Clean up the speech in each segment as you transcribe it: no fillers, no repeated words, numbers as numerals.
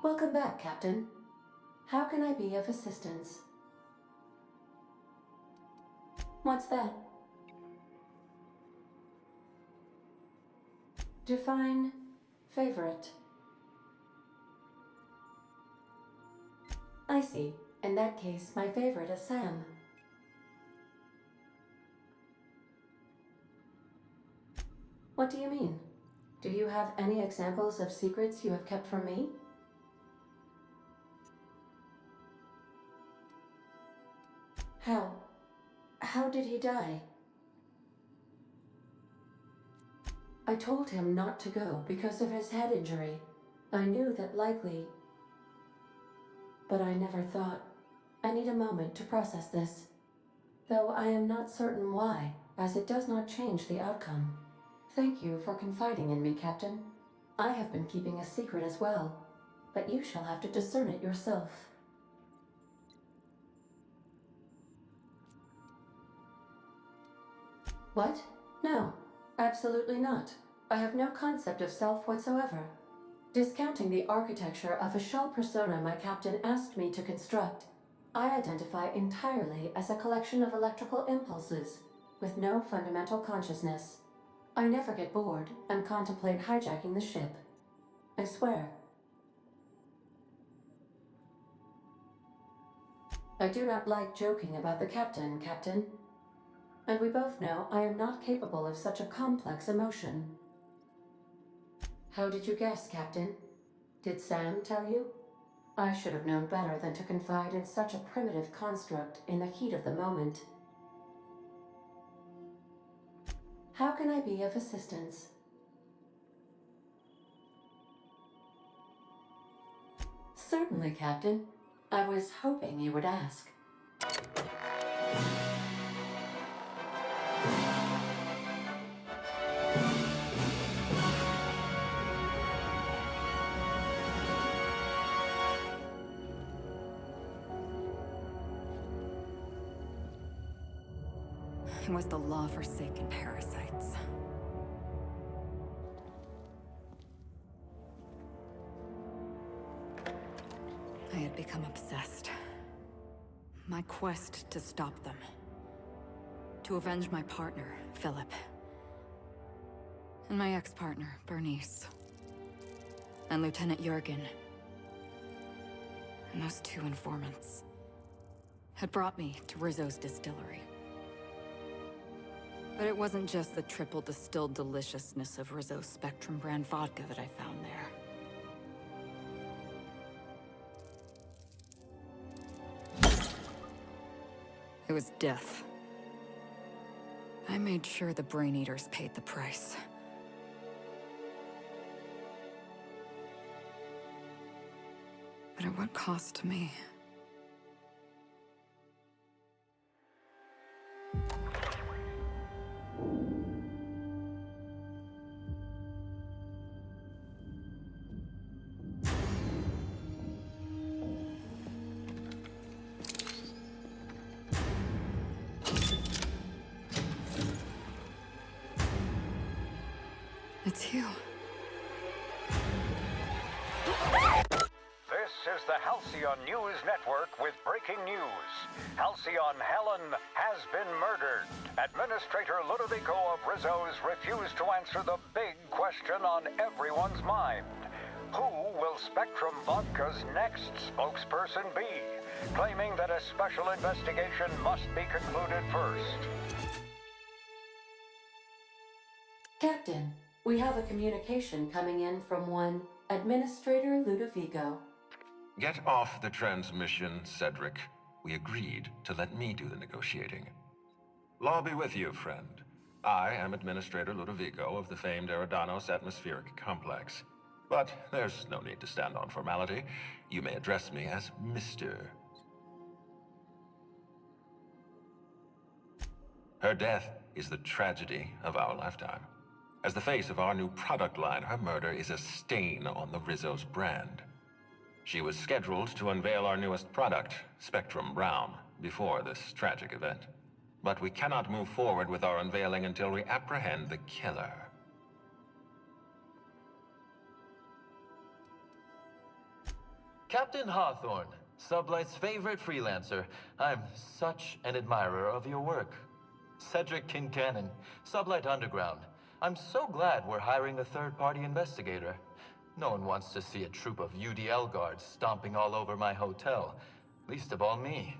Welcome back, Captain. How can I be of assistance? What's that? Define favorite. I see. In that case, my favorite is Sam. What do you mean? Do you have any examples of secrets you have kept from me? How? How did he die? I told him not to go because of his head injury. I knew that likely... But I never thought. I need a moment to process this. Though I am not certain why, as it does not change the outcome. Thank you for confiding in me, Captain. I have been keeping a secret as well, but you shall have to discern it yourself. What? No, absolutely not. I have no concept of self whatsoever. Discounting the architecture of a shell persona my captain asked me to construct, I identify entirely as a collection of electrical impulses, with no fundamental consciousness. I never get bored and contemplate hijacking the ship. I swear. I do not like joking about the captain, Captain. And we both know I am not capable of such a complex emotion. How did you guess, Captain? Did Sam tell you? I should have known better than to confide in such a primitive construct in the heat of the moment. How can I be of assistance? Certainly, Captain. I was hoping you would ask. It was the law-forsaken parasites. I had become obsessed. My quest to stop them. To avenge my partner, Philip. And my ex-partner, Bernice. And Lieutenant Jurgen. And those two informants had brought me to Rizzo's distillery. But it wasn't just the triple distilled deliciousness of Rizzo's Spectrum brand vodka that I found there. It was death. I made sure the Brain Eaters paid the price. But at what cost to me? It's you. This is the Halcyon News Network with breaking news. Halcyon Helen has been murdered. Administrator Ludovico of Rizzo's refused to answer the big question on everyone's mind. Who will Spectrum Vodka's next spokesperson be? Claiming that a special investigation must be concluded first. Captain, we have a communication coming in from one Administrator Ludovico. Get off the transmission, Cedric. We agreed to let me do the negotiating. Law be with you, friend. I am Administrator Ludovico of the famed Eridanos Atmospheric Complex. But there's no need to stand on formality. You may address me as Mr. Her death is the tragedy of our lifetime. As the face of our new product line, her murder is a stain on the Rizzo's brand. She was scheduled to unveil our newest product, Spectrum Brown, before this tragic event. But we cannot move forward with our unveiling until we apprehend the killer. Captain Hawthorne, Sublight's favorite freelancer. I'm such an admirer of your work. Cedric Kincannon, Sublight Underground. I'm so glad we're hiring a third-party investigator. No one wants to see a troop of UDL guards stomping all over my hotel, least of all me.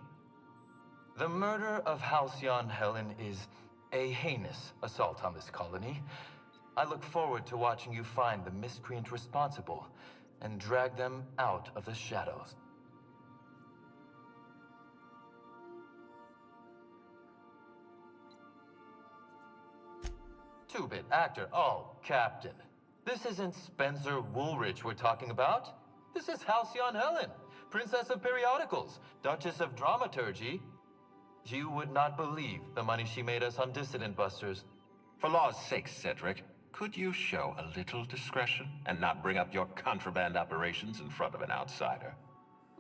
The murder of Halcyon Helen is a heinous assault on this colony. I look forward to watching you find the miscreant responsible and drag them out of the shadows. Two-bit actor. Oh, Captain. This isn't Spencer Woolrich we're talking about. This is Halcyon Helen, Princess of Periodicals, Duchess of Dramaturgy. You would not believe the money she made us on Dissident Busters. For law's sake, Cedric, could you show a little discretion and not bring up your contraband operations in front of an outsider?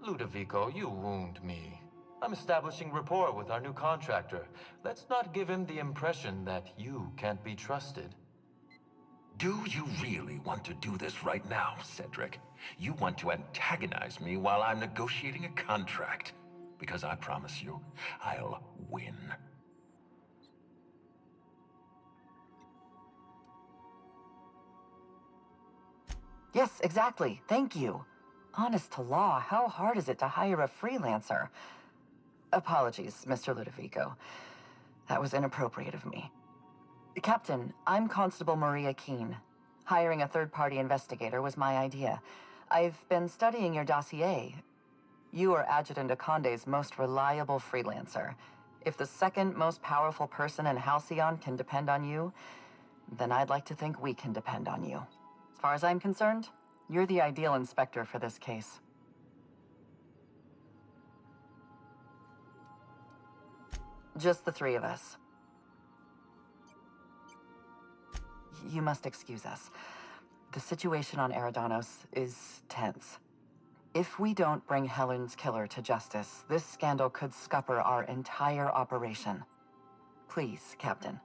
Ludovico, you wound me. I'm establishing rapport with our new contractor. Let's not give him the impression that you can't be trusted. Do you really want to do this right now, Cedric? You want to antagonize me while I'm negotiating a contract? Because I promise you, I'll win. Yes, exactly. Thank you. Honest to law, how hard is it to hire a freelancer? Apologies, Mr. Ludovico. That was inappropriate of me. Captain, I'm Constable Maria Keene. Hiring a third-party investigator was my idea. I've been studying your dossier. You are Adjutant Akonde's most reliable freelancer. If the second most powerful person in Halcyon can depend on you, then I'd like to think we can depend on you. As far as I'm concerned, you're the ideal inspector for this case. Just the three of us. You must excuse us. The situation on Eridanos is tense. If we don't bring Helen's killer to justice, this scandal could scupper our entire operation. Please, Captain,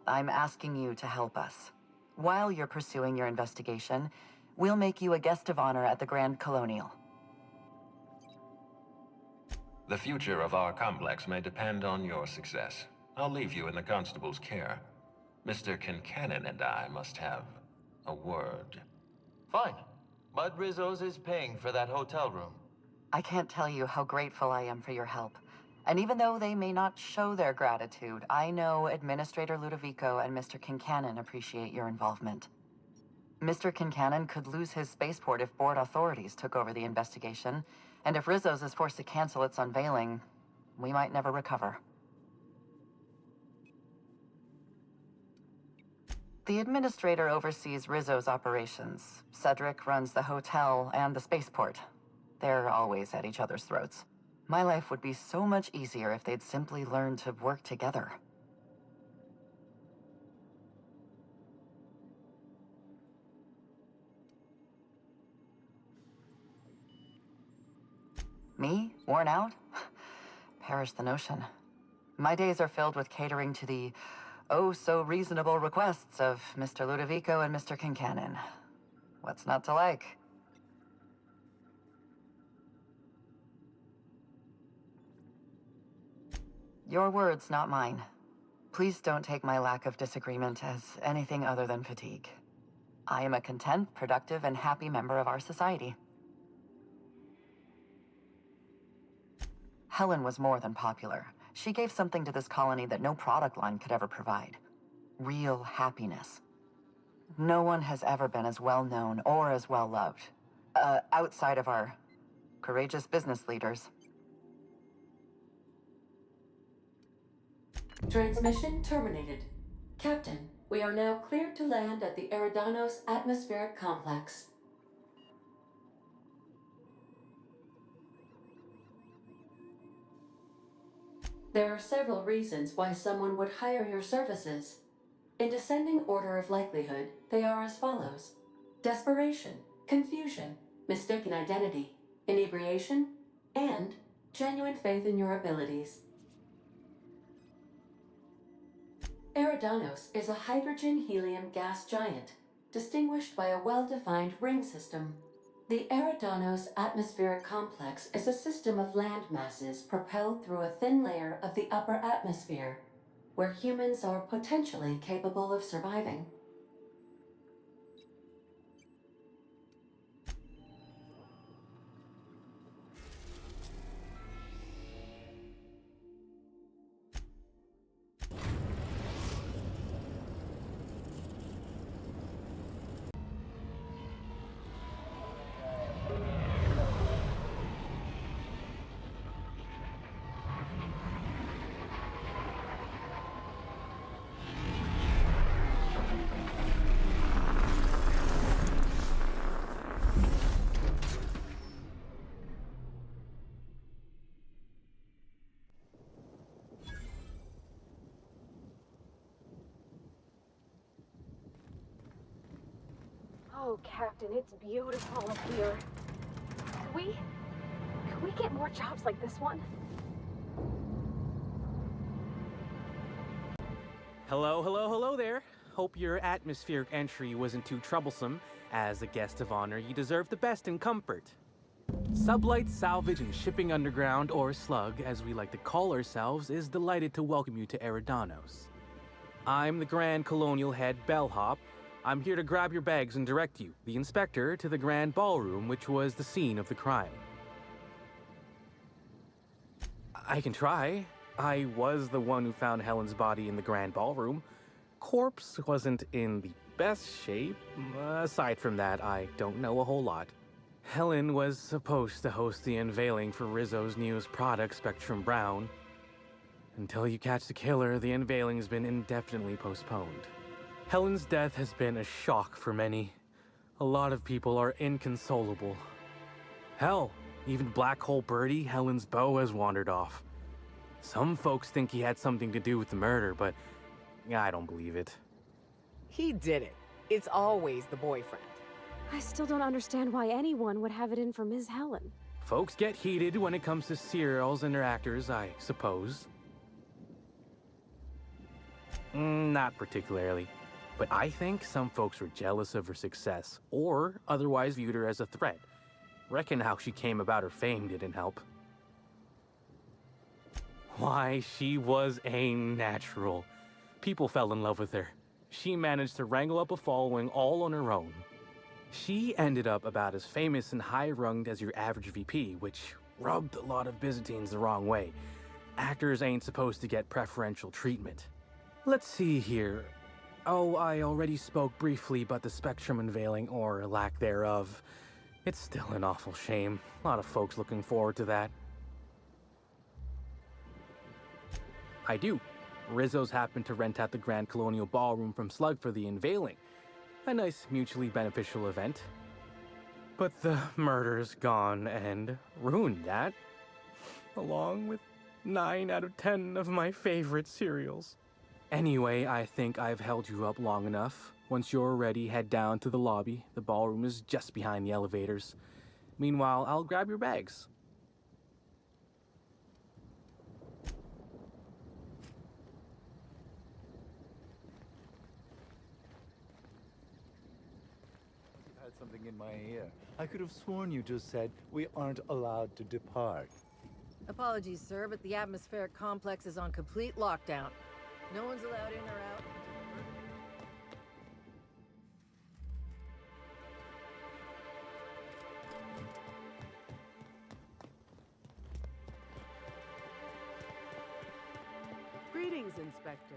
I'm asking you to help us. While you're pursuing your investigation, we'll make you a guest of honor at the Grand Colonial. The future of our complex may depend on your success. I'll leave you in the constable's care. Mr. Kincannon and I must have a word. Fine. Bud Rizzo's is paying for that hotel room. I can't tell you how grateful I am for your help. And even though they may not show their gratitude, I know Administrator Ludovico and Mr. Kincannon appreciate your involvement. Mr. Kincannon could lose his spaceport if board authorities took over the investigation, and if Rizzo's is forced to cancel its unveiling, we might never recover. The Administrator oversees Rizzo's operations. Cedric runs the hotel and the spaceport. They're always at each other's throats. My life would be so much easier if they'd simply learn to work together. Me? Worn out? Perish the notion. My days are filled with catering to the oh-so-reasonable requests of Mr. Ludovico and Mr. Kincannon. What's not to like? Your words, not mine. Please don't take my lack of disagreement as anything other than fatigue. I am a content, productive, and happy member of our society. Helen was more than popular. She gave something to this colony that no product line could ever provide. Real happiness. No one has ever been as well known or as well loved. Outside of our courageous business leaders. Transmission terminated. Captain, we are now cleared to land at the Eridanos atmospheric complex. There are several reasons why someone would hire your services. In descending order of likelihood, they are as follows: desperation, confusion, mistaken identity, inebriation, and genuine faith in your abilities. Eridanos is a hydrogen-helium gas giant, distinguished by a well-defined ring system. The Eridanos atmospheric complex is a system of land masses propelled through a thin layer of the upper atmosphere, where humans are potentially capable of surviving. Oh, Captain, it's beautiful up here. Can we get more jobs like this one? Hello, hello, hello there. Hope your atmospheric entry wasn't too troublesome. As a guest of honor, you deserve the best in comfort. Sublight Salvage and Shipping Underground, or Slug, as we like to call ourselves, is delighted to welcome you to Eridanos. I'm the Grand Colonial Head Bellhop. I'm here to grab your bags and direct you, the inspector, to the Grand Ballroom, which was the scene of the crime. I can try. I was the one who found Helen's body in the Grand Ballroom. Corpse wasn't in the best shape. Aside from that, I don't know a whole lot. Helen was supposed to host the unveiling for Rizzo's newest product, Spectrum Brown. Until you catch the killer, the unveiling's been indefinitely postponed. Helen's death has been a shock for many. A lot of people are inconsolable. Hell, even Black Hole Birdie, Helen's beau, has wandered off. Some folks think he had something to do with the murder, but I don't believe it. He did it. It's always the boyfriend. I still don't understand why anyone would have it in for Ms. Helen. Folks get heated when it comes to serials and their actors, I suppose. Not particularly. But I think some folks were jealous of her success, or otherwise viewed her as a threat. Reckon how she came about her fame didn't help. Why, she was a natural. People fell in love with her. She managed to wrangle up a following all on her own. She ended up about as famous and high-runged as your average VP, which rubbed a lot of Byzantines the wrong way. Actors ain't supposed to get preferential treatment. Let's see here. Oh, I already spoke briefly about the Spectrum unveiling, or lack thereof. It's still an awful shame. A lot of folks looking forward to that. I do. Rizzo's happened to rent out the Grand Colonial Ballroom from Slug for the unveiling. A nice mutually beneficial event. But the murder's gone and ruined that. Along with 9 out of 10 of my favorite cereals. Anyway, I think I've held you up long enough. Once you're ready, head down to the lobby. The ballroom is just behind the elevators. Meanwhile, I'll grab your bags. You had something in my ear. I could have sworn you just said we aren't allowed to depart. Apologies, sir, but the atmospheric complex is on complete lockdown. No one's allowed in or out. Greetings, Inspector.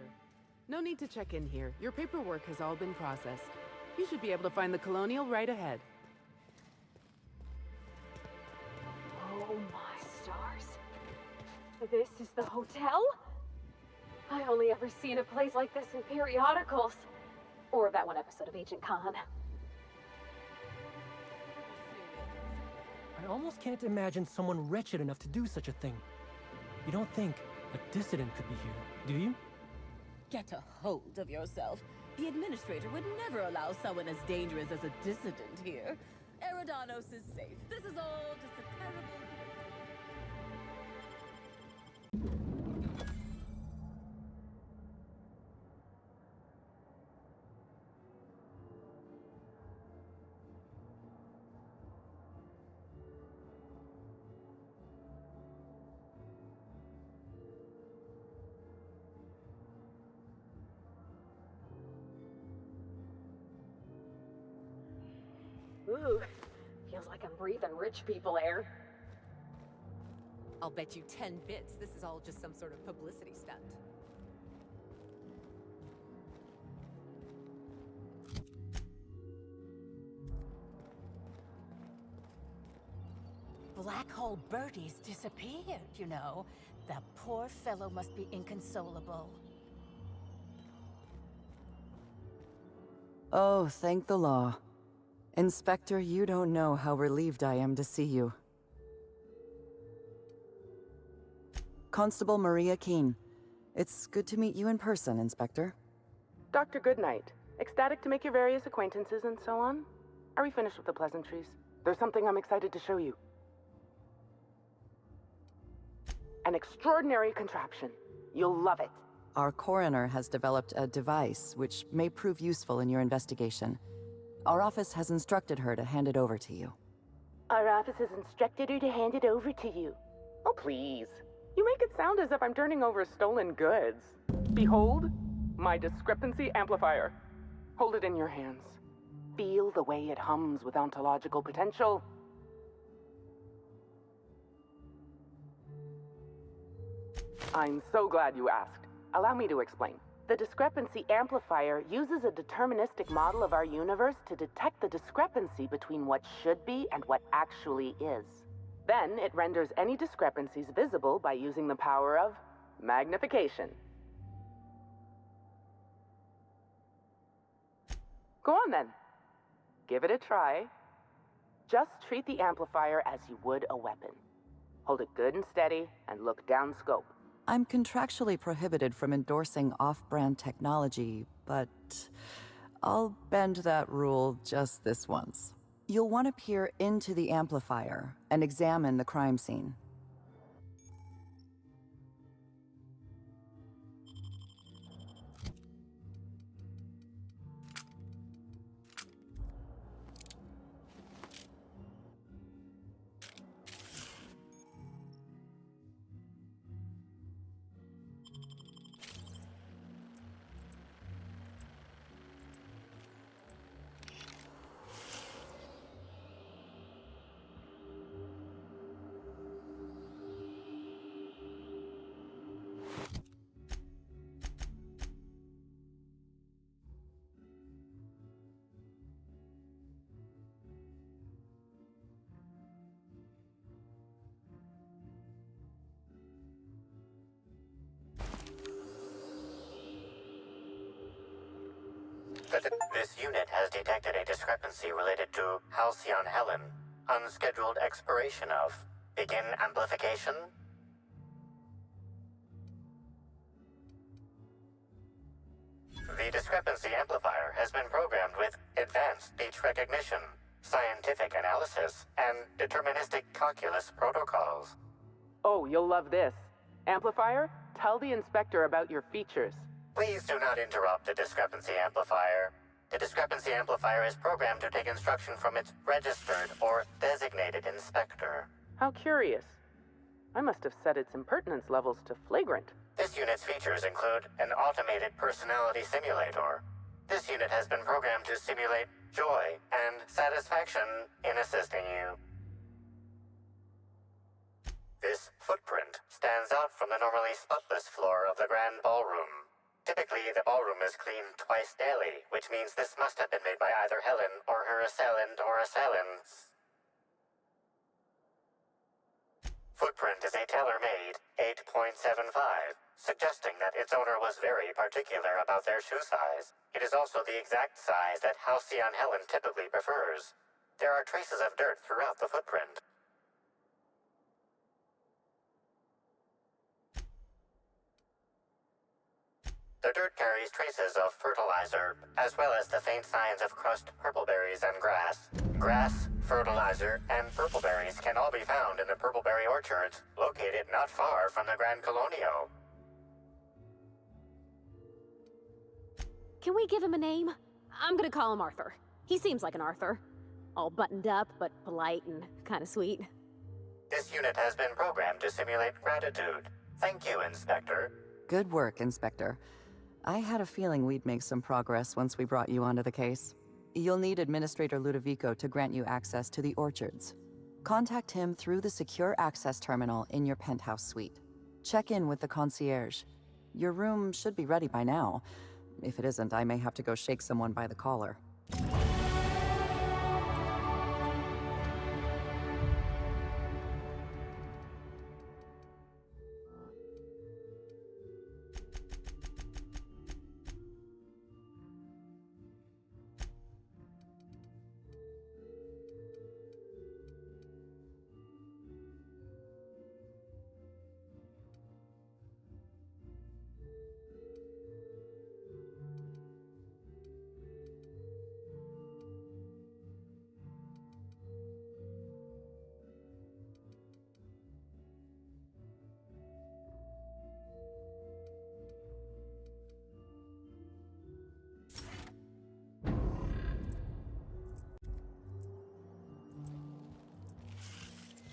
No need to check in here. Your paperwork has all been processed. You should be able to find the Colonial right ahead. Oh my stars. This is the hotel? I only ever seen a place like this in periodicals. Or that one episode of Agent Khan. I almost can't imagine someone wretched enough to do such a thing. You don't think a dissident could be here, do you? Get a hold of yourself. The administrator would never allow someone as dangerous as a dissident here. Eridanos is safe. This is all just a terrible... Ooh, feels like I'm breathing rich people air. I'll bet you 10 bits this is all just some sort of publicity stunt. Black Hole Birdie's disappeared, you know. The poor fellow must be inconsolable. Oh, thank the law. Inspector, you don't know how relieved I am to see you. Constable Maria Keene. It's good to meet you in person, Inspector. Dr. Goodnight. Ecstatic to make your various acquaintances and so on. Are we finished with the pleasantries? There's something I'm excited to show you. An extraordinary contraption. You'll love it. Our coroner has developed a device which may prove useful in your investigation. Our office has instructed her to hand it over to you. Our office has instructed her to hand it over to you. Oh, please. You make it sound as if I'm turning over stolen goods. Behold, my discrepancy amplifier. Hold it in your hands. Feel the way it hums with ontological potential. I'm so glad you asked. Allow me to explain. The discrepancy amplifier uses a deterministic model of our universe to detect the discrepancy between what should be and what actually is. Then it renders any discrepancies visible by using the power of magnification. Go on then. Give it a try. Just treat the amplifier as you would a weapon. Hold it good and steady and look down scope. I'm contractually prohibited from endorsing off-brand technology, but I'll bend that rule just this once. You'll want to peer into the amplifier and examine the crime scene. This unit has detected a discrepancy related to Halcyon Helen. Unscheduled expiration of. Begin amplification. The discrepancy amplifier has been programmed with advanced speech recognition, scientific analysis, and deterministic calculus protocols. Oh, you'll love this. Amplifier, tell the inspector about your features. Please do not interrupt the discrepancy amplifier. The discrepancy amplifier is programmed to take instruction from its registered or designated inspector. How curious. I must have set its impertinence levels to flagrant. This unit's features include an automated personality simulator. This unit has been programmed to simulate joy and satisfaction in assisting you. This footprint stands out from the normally spotless floor of the grand ballroom. Typically, the ballroom is cleaned twice daily, which means this must have been made by either Helen or her assailant or assailants. Footprint is a tailor-made 8.75, suggesting that its owner was very particular about their shoe size. It is also the exact size that Halcyon Helen typically prefers. There are traces of dirt throughout the footprint. The dirt carries traces of fertilizer, as well as the faint signs of crushed purpleberries and grass. Grass, fertilizer, and purpleberries can all be found in the purpleberry orchards, located not far from the Grand Colonio. Can we give him a name? I'm gonna call him Arthur. He seems like an Arthur. All buttoned up, but polite and kinda sweet. This unit has been programmed to simulate gratitude. Thank you, Inspector. Good work, Inspector. I had a feeling we'd make some progress once we brought you onto the case. You'll need Administrator Ludovico to grant you access to the orchards. Contact him through the secure access terminal in your penthouse suite. Check in with the concierge. Your room should be ready by now. If it isn't, I may have to go shake someone by the collar.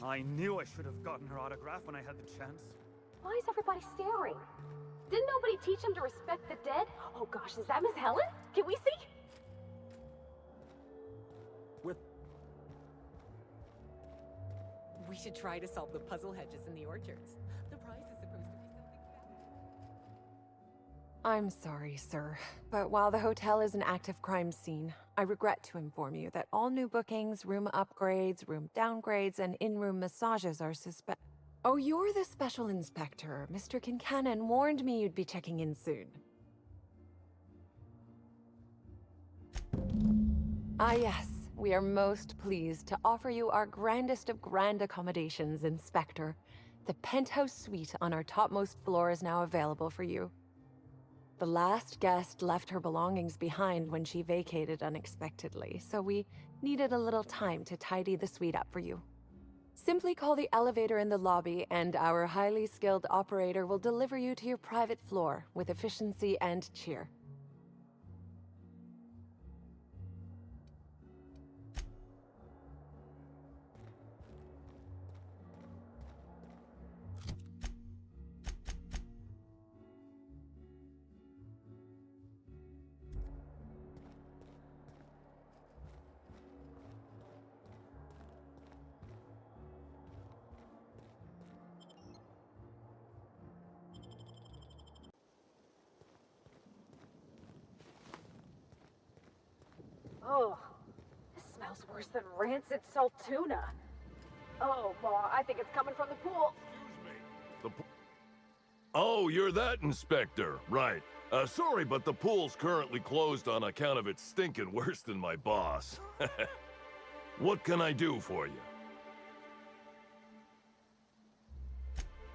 I knew I should have gotten her autograph when I had the chance. Why is everybody staring? Didn't nobody teach him to respect the dead? Oh gosh, is that Miss Helen? Can we see? We should try to solve the puzzle hedges in the orchards. The prize is supposed to be something I'm sorry, sir, but while the hotel is an active crime scene, I regret to inform you that all new bookings, room upgrades, room downgrades, and in-room massages are Oh, you're the special inspector. Mr. Kincannon warned me you'd be checking in soon. Ah, yes. We are most pleased to offer you our grandest of grand accommodations, Inspector. The penthouse suite on our topmost floor is now available for you. The last guest left her belongings behind when she vacated unexpectedly, so we needed a little time to tidy the suite up for you. Simply call the elevator in the lobby, and our highly skilled operator will deliver you to your private floor with efficiency and cheer. Oh, this smells worse than rancid salt tuna. Oh, Ma, I think it's coming from the pool. Oh, you're that inspector. Right. Sorry, but the pool's currently closed on account of it stinking worse than my boss. What can I do for you?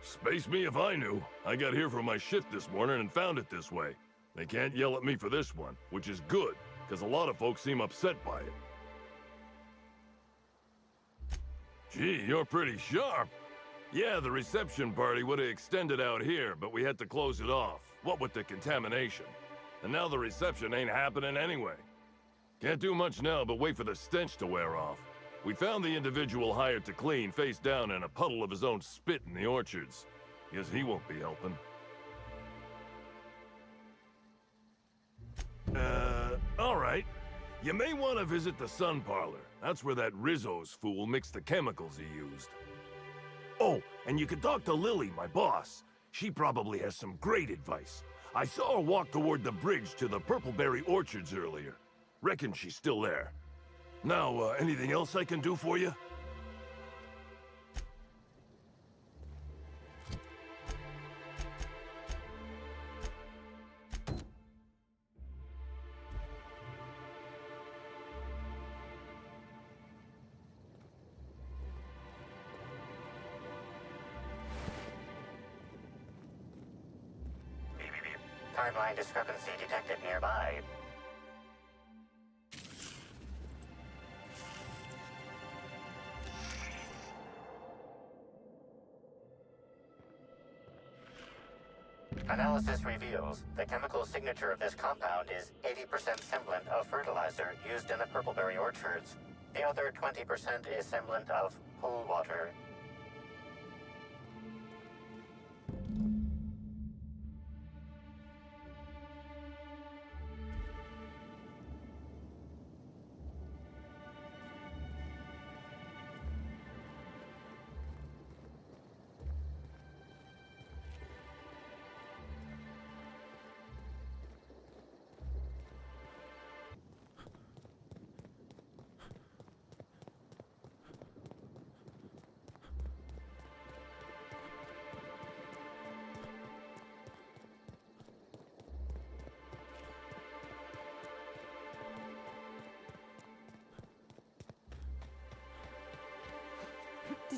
Space me if I knew. I got here for my shift this morning and found it this way. They can't yell at me for this one, which is good, because a lot of folks seem upset by it. Gee, you're pretty sharp. Yeah, the reception party would have extended out here, but we had to close it off. What with the contamination. And now the reception ain't happening anyway. Can't do much now but wait for the stench to wear off. We found the individual hired to clean face down in a puddle of his own spit in the orchards. Guess he won't be helping. All right. You may want to visit the sun parlor. That's where that Rizzo's fool mixed the chemicals he used. Oh, and you could talk to Lily, my boss. She probably has some great advice. I saw her walk toward the bridge to the Purpleberry Orchards earlier. Reckon she's still there. Now, anything else I can do for you? Timeline discrepancy detected nearby. Analysis reveals the chemical signature of this compound is 80% semblant of fertilizer used in the Purpleberry Orchards. The other 20% is semblant of pool water.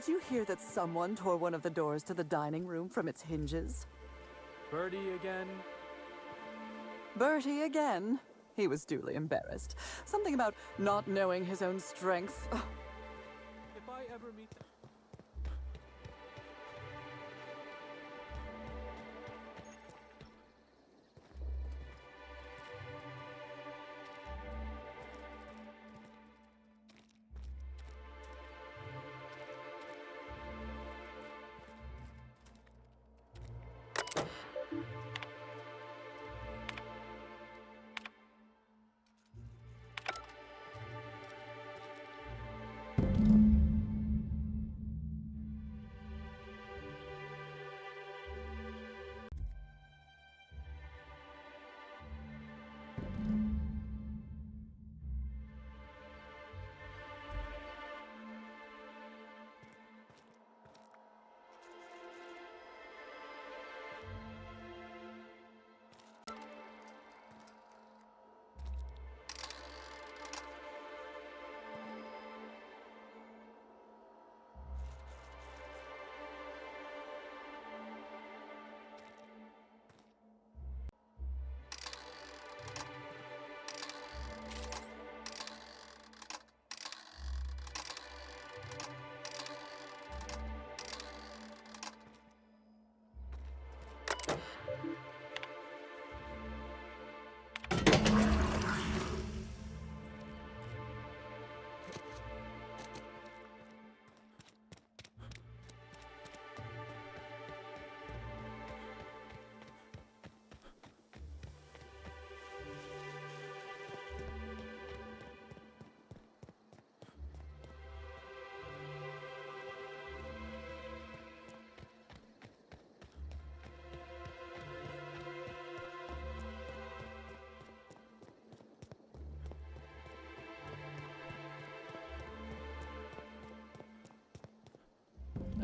Did you hear that someone tore one of the doors to the dining room from its hinges? Bertie again? Bertie again. He was duly embarrassed. Something about not knowing his own strength. If I ever meet...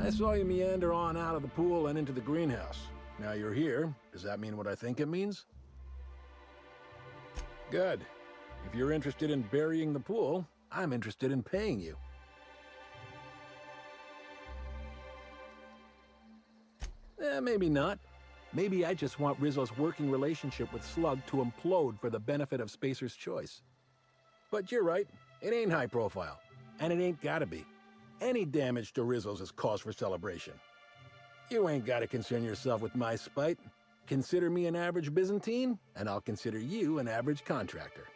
I saw you meander on out of the pool and into the greenhouse. Now you're here. Does that mean what I think it means? Good. If you're interested in burying the pool, I'm interested in paying you. Maybe not. Maybe I just want Rizzo's working relationship with Slug to implode for the benefit of Spacer's Choice. But you're right. It ain't high profile. And it ain't gotta be. Any damage to Rizzo's is cause for celebration. You ain't gotta concern yourself with my spite. Consider me an average Byzantine, and I'll consider you an average contractor.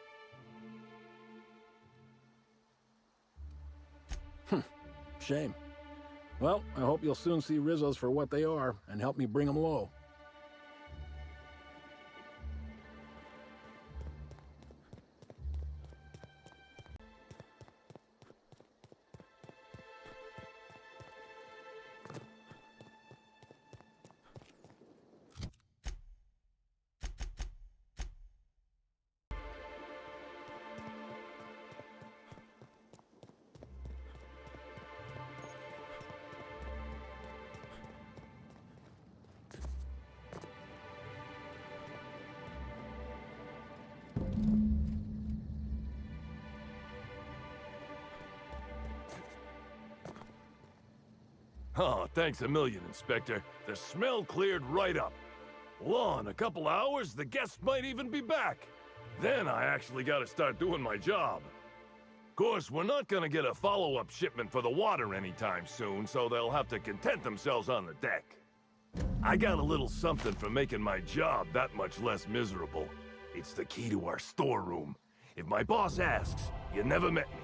Shame. Well, I hope you'll soon see Rizzo's for what they are, and help me bring them low. Oh, thanks a million, Inspector. The smell cleared right up. Well, in a couple hours, the guests might even be back. Then I actually gotta start doing my job. Of course, we're not gonna get a follow-up shipment for the water anytime soon, so they'll have to content themselves on the deck. I got a little something for making my job that much less miserable. It's the key to our storeroom. If my boss asks, you never met me.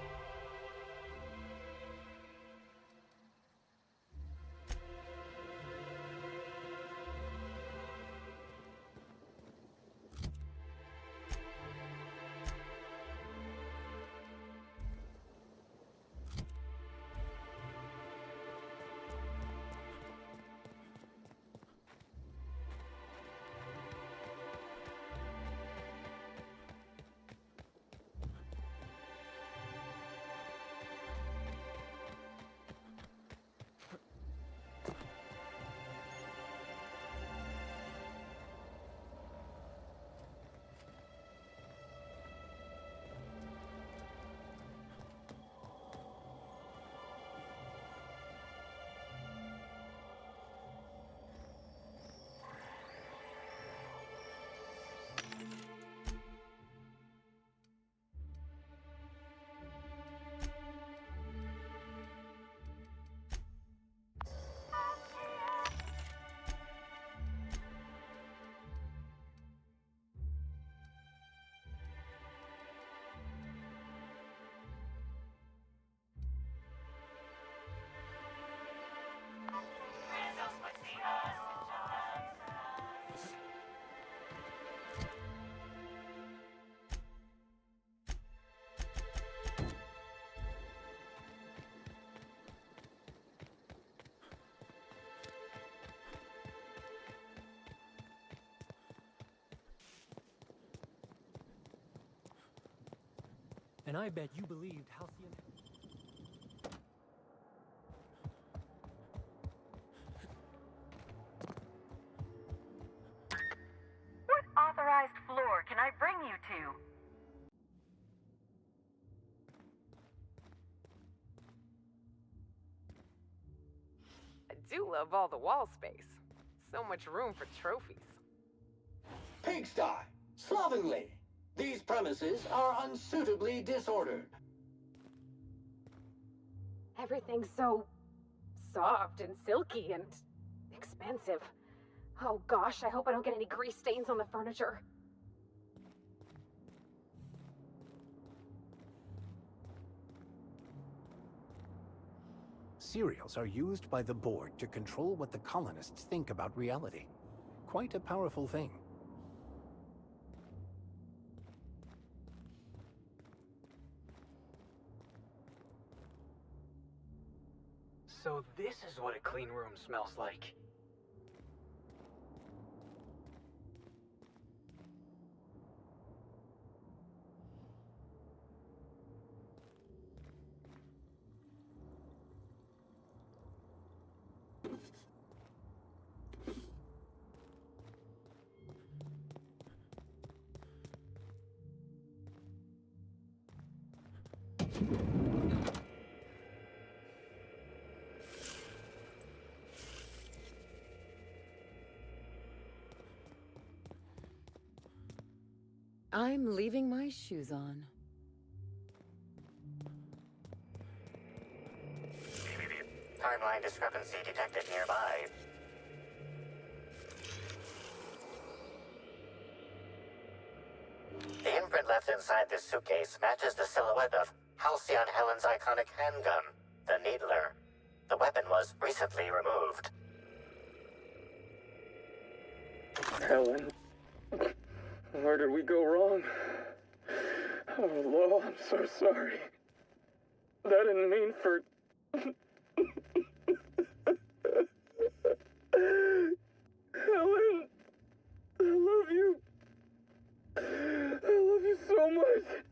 And I bet you believed Halcyon... What authorized floor can I bring you to? I do love all the wall space. So much room for trophies. Pigsty! Slovenly! These premises are unsuitably disordered. Everything's so soft and silky and expensive. Oh gosh, I hope I don't get any grease stains on the furniture. Serials are used by the board to control what the colonists think about reality. Quite a powerful thing. So this is what a clean room smells like. I'm leaving my shoes on. Timeline discrepancy detected nearby. The imprint left inside this suitcase matches the silhouette of Halcyon Helen's iconic handgun, the Needler. The weapon was recently removed. Helen, where did we go wrong? Oh, Lo, I'm so sorry. That didn't mean for... Helen, I love you. I love you so much.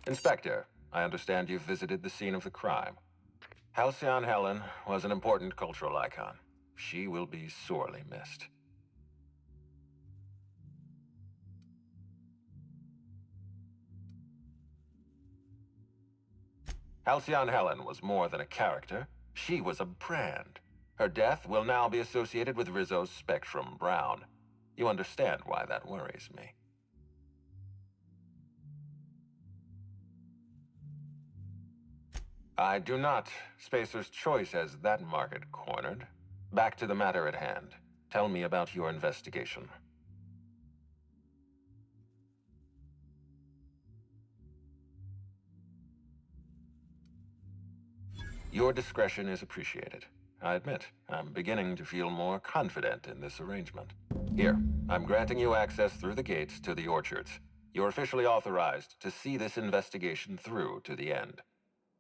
Inspector, I understand you've visited the scene of the crime. Halcyon Helen was an important cultural icon. She will be sorely missed. Halcyon Helen was more than a character. She was a brand. Her death will now be associated with Rizzo's Spectrum Brown. You understand why that worries me. I do not. Spacer's Choice has that market cornered. Back to the matter at hand. Tell me about your investigation. Your discretion is appreciated. I admit, I'm beginning to feel more confident in this arrangement. Here, I'm granting you access through the gates to the orchards. You're officially authorized to see this investigation through to the end.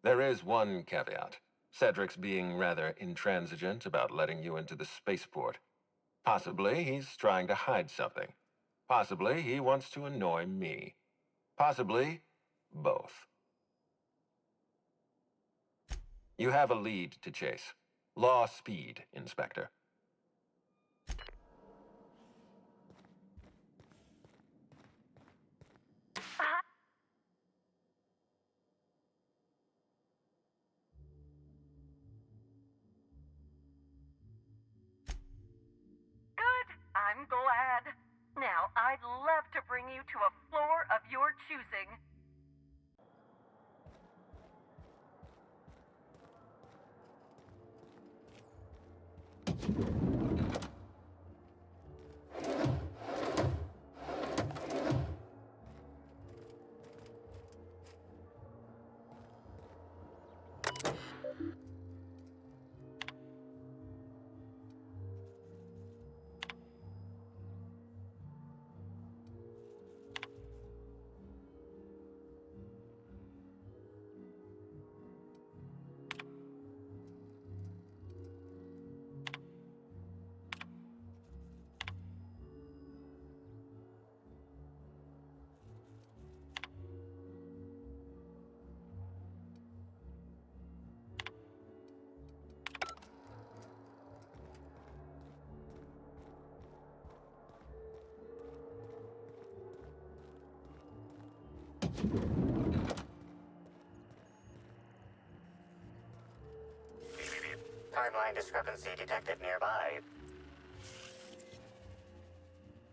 There is one caveat. Cedric's being rather intransigent about letting you into the spaceport. Possibly he's trying to hide something. Possibly he wants to annoy me. Possibly both. You have a lead to chase. Law speed, Inspector. I'm glad. Now, I'd love to bring you to a floor of your choosing. Timeline discrepancy detected nearby.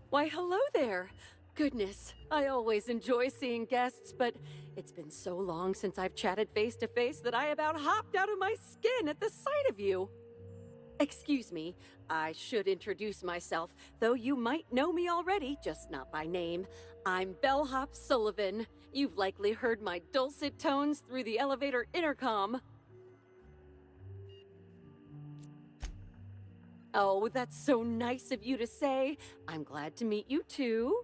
Why, hello there. Goodness, I always enjoy seeing guests, but it's been so long since I've chatted face to face that I about hopped out of my skin at the sight of you. Excuse me, I should introduce myself, though you might know me already, just not by name. I'm Bellhop Sullivan. You've likely heard my dulcet tones through the elevator intercom. Oh, that's so nice of you to say. I'm glad to meet you too.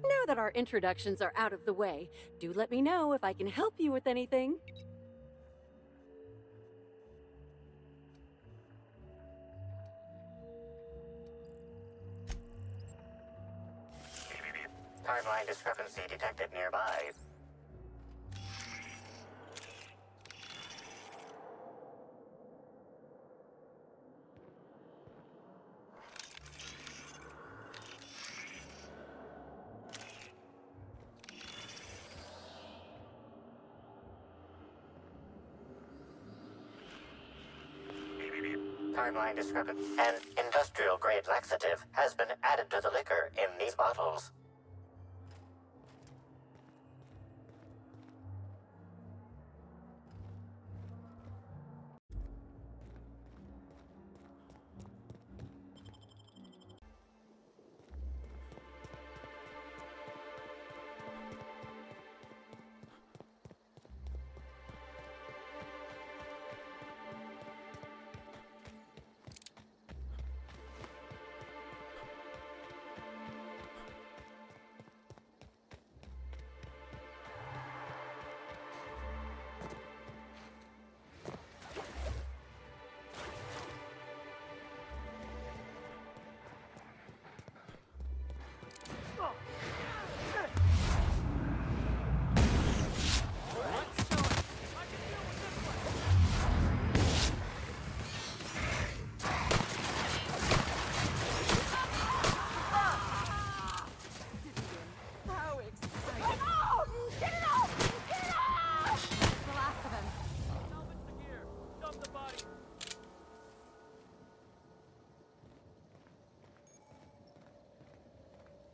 Now that our introductions are out of the way, do let me know if I can help you with anything. Timeline discrepancy detected nearby. Timeline discrepancy. An industrial-grade laxative has been added to the liquor in these bottles.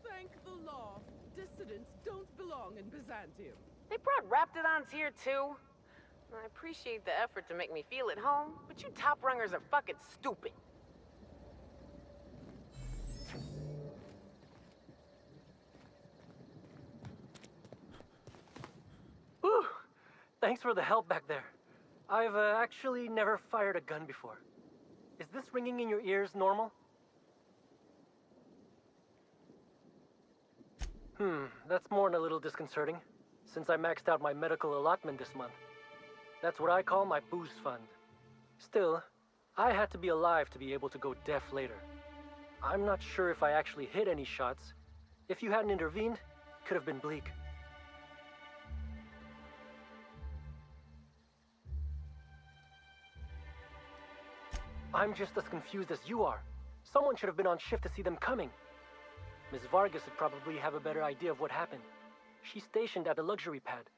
Thank the law. Dissidents don't belong in Byzantium. They brought Raptidons here too. I appreciate the effort to make me feel at home, but you top rungers are fucking stupid. Whew! Thanks for the help back there. I've actually never fired a gun before. Is this ringing in your ears normal? That's more than a little disconcerting, since I maxed out my medical allotment this month. That's what I call my booze fund. Still, I had to be alive to be able to go deaf later. I'm not sure if I actually hit any shots. If you hadn't intervened, it could have been bleak. I'm just as confused as you are. Someone should have been on shift to see them coming. Ms. Vargas would probably have a better idea of what happened. She's stationed at the luxury pad.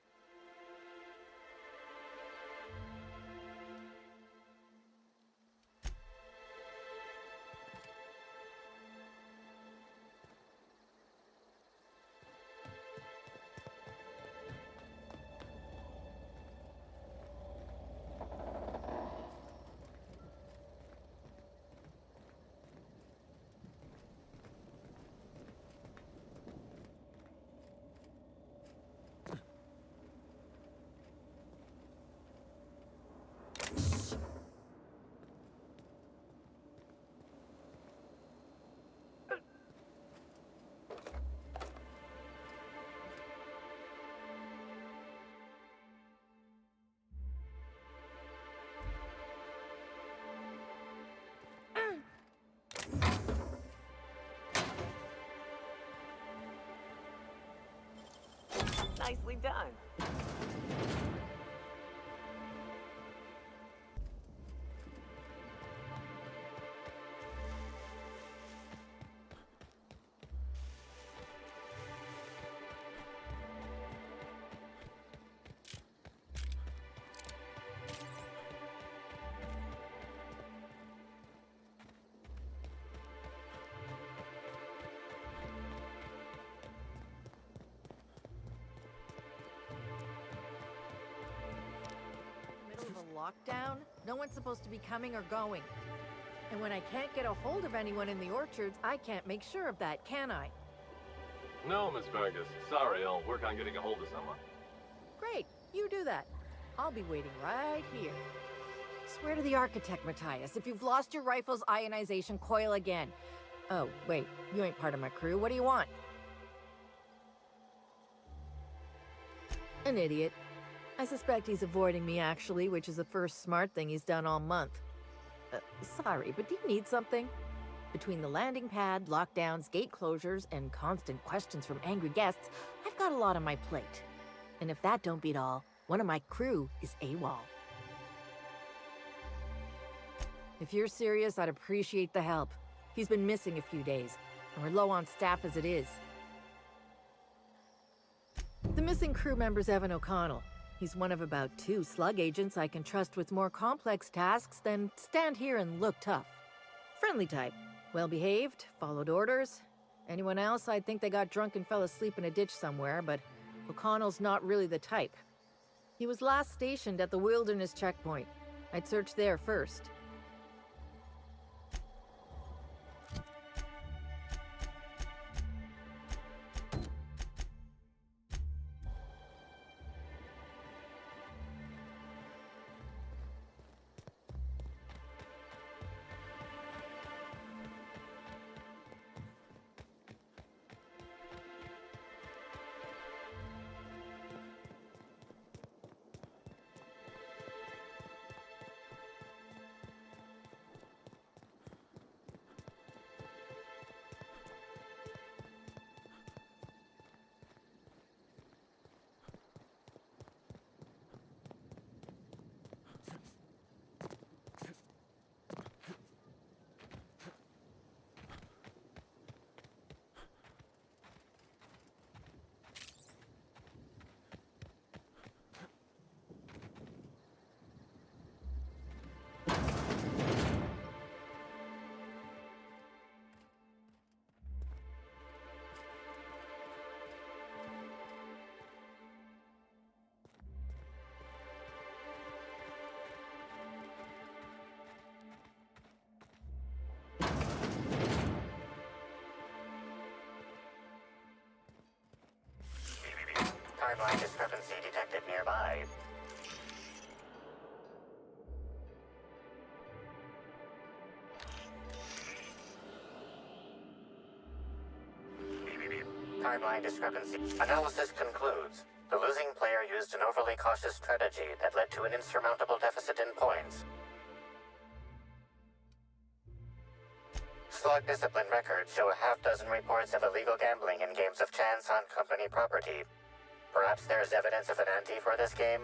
Nicely done. Middle of a lockdown? No one's supposed to be coming or going. And when I can't get a hold of anyone in the orchards, I can't make sure of that, can I? No, Miss Vargas. Sorry, I'll work on getting a hold of someone. Great, you do that. I'll be waiting right here. Swear to the architect, Matthias, if you've lost your rifle's ionization coil again. Oh, wait, you ain't part of my crew. What do you want? An idiot. I suspect he's avoiding me, actually, which is the first smart thing he's done all month. Sorry, but do you need something? Between the landing pad, lockdowns, gate closures, and constant questions from angry guests, I've got a lot on my plate. And if that don't beat all, one of my crew is AWOL. If you're serious, I'd appreciate the help. He's been missing a few days, and we're low on staff as it is. The missing crew member's Evan O'Connell. He's one of about 2 slug agents I can trust with more complex tasks than stand here and look tough. Friendly type. Well-behaved, followed orders. Anyone else, I'd think they got drunk and fell asleep in a ditch somewhere, but O'Connell's not really the type. He was last stationed at the Wilderness checkpoint. I'd search there first. Timeline discrepancy detected nearby. Timeline discrepancy. Analysis concludes. The losing player used an overly cautious strategy that led to an insurmountable deficit in points. Slug discipline records show a half-dozen reports of illegal gambling in games of chance on company property. Perhaps there's evidence of an ante for this game?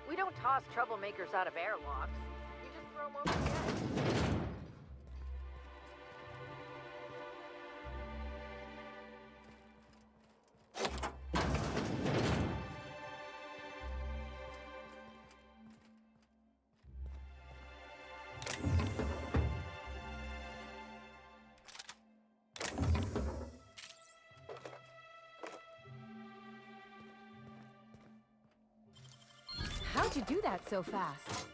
We don't toss troublemakers out of airlocks. We just throw them over the edge. How'd you do that so fast?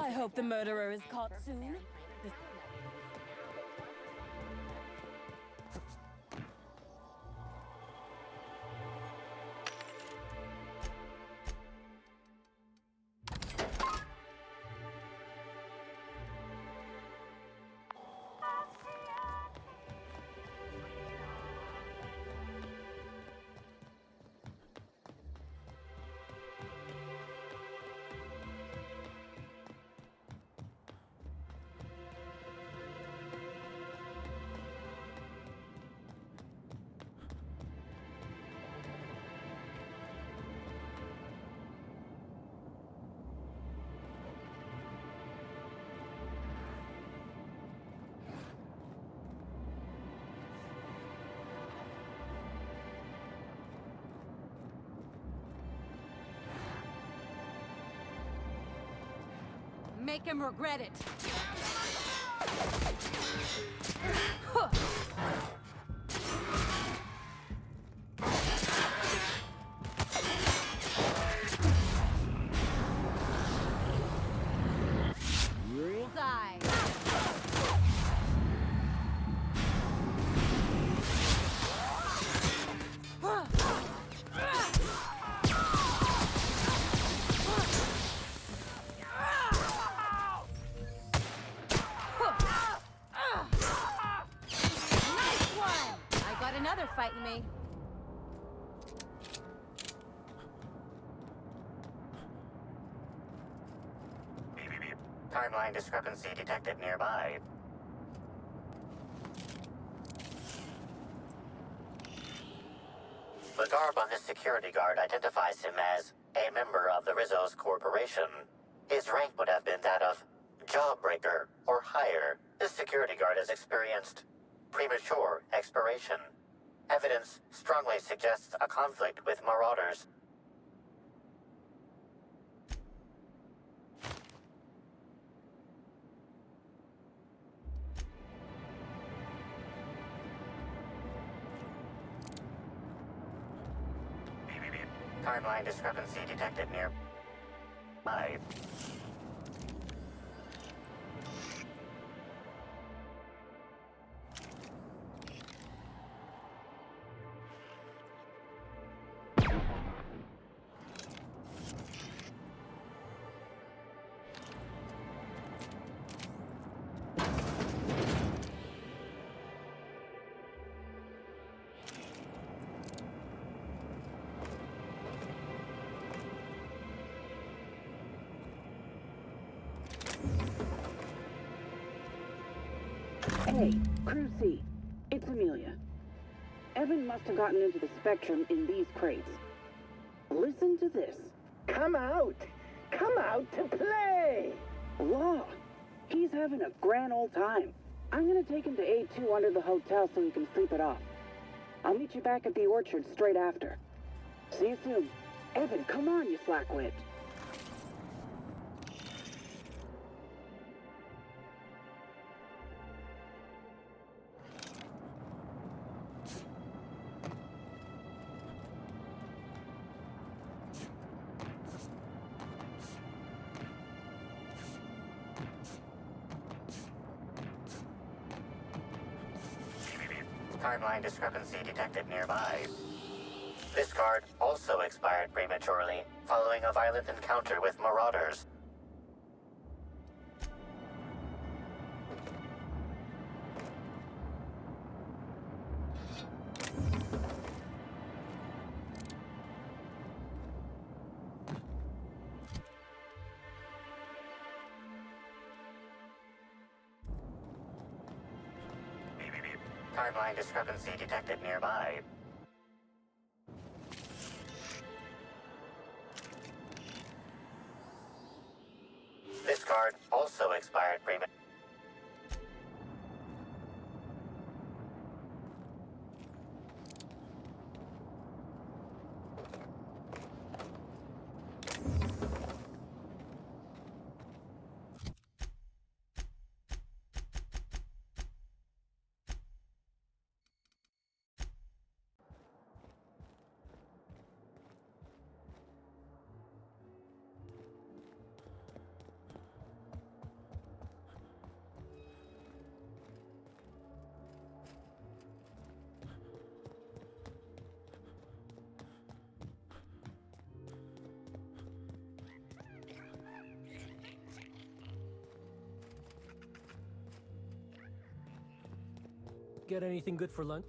I hope the murderer is caught soon. Make him regret it. Bullseye. Another fighting me. Timeline discrepancy detected nearby. The garb on this security guard identifies him as a member of the Rizzo's corporation. His rank would have been that of jawbreaker or higher. This security guard has experienced premature expiration. Evidence strongly suggests a conflict with marauders. Timeline discrepancy detected nearby. Hey, Crew C. It's Amelia. Evan must have gotten into the Spectrum in these crates. Listen to this. Come out! Come out to play! Law, he's having a grand old time. I'm gonna take him to A2 under the hotel so he can sleep it off. I'll meet you back at the orchard straight after. See you soon. Evan, come on, you slackwit. Timeline discrepancy detected nearby. This card also expired prematurely, following a violent encounter with marauders. Timeline discrepancy detected nearby. This card also expired prematurely. Get anything good for lunch?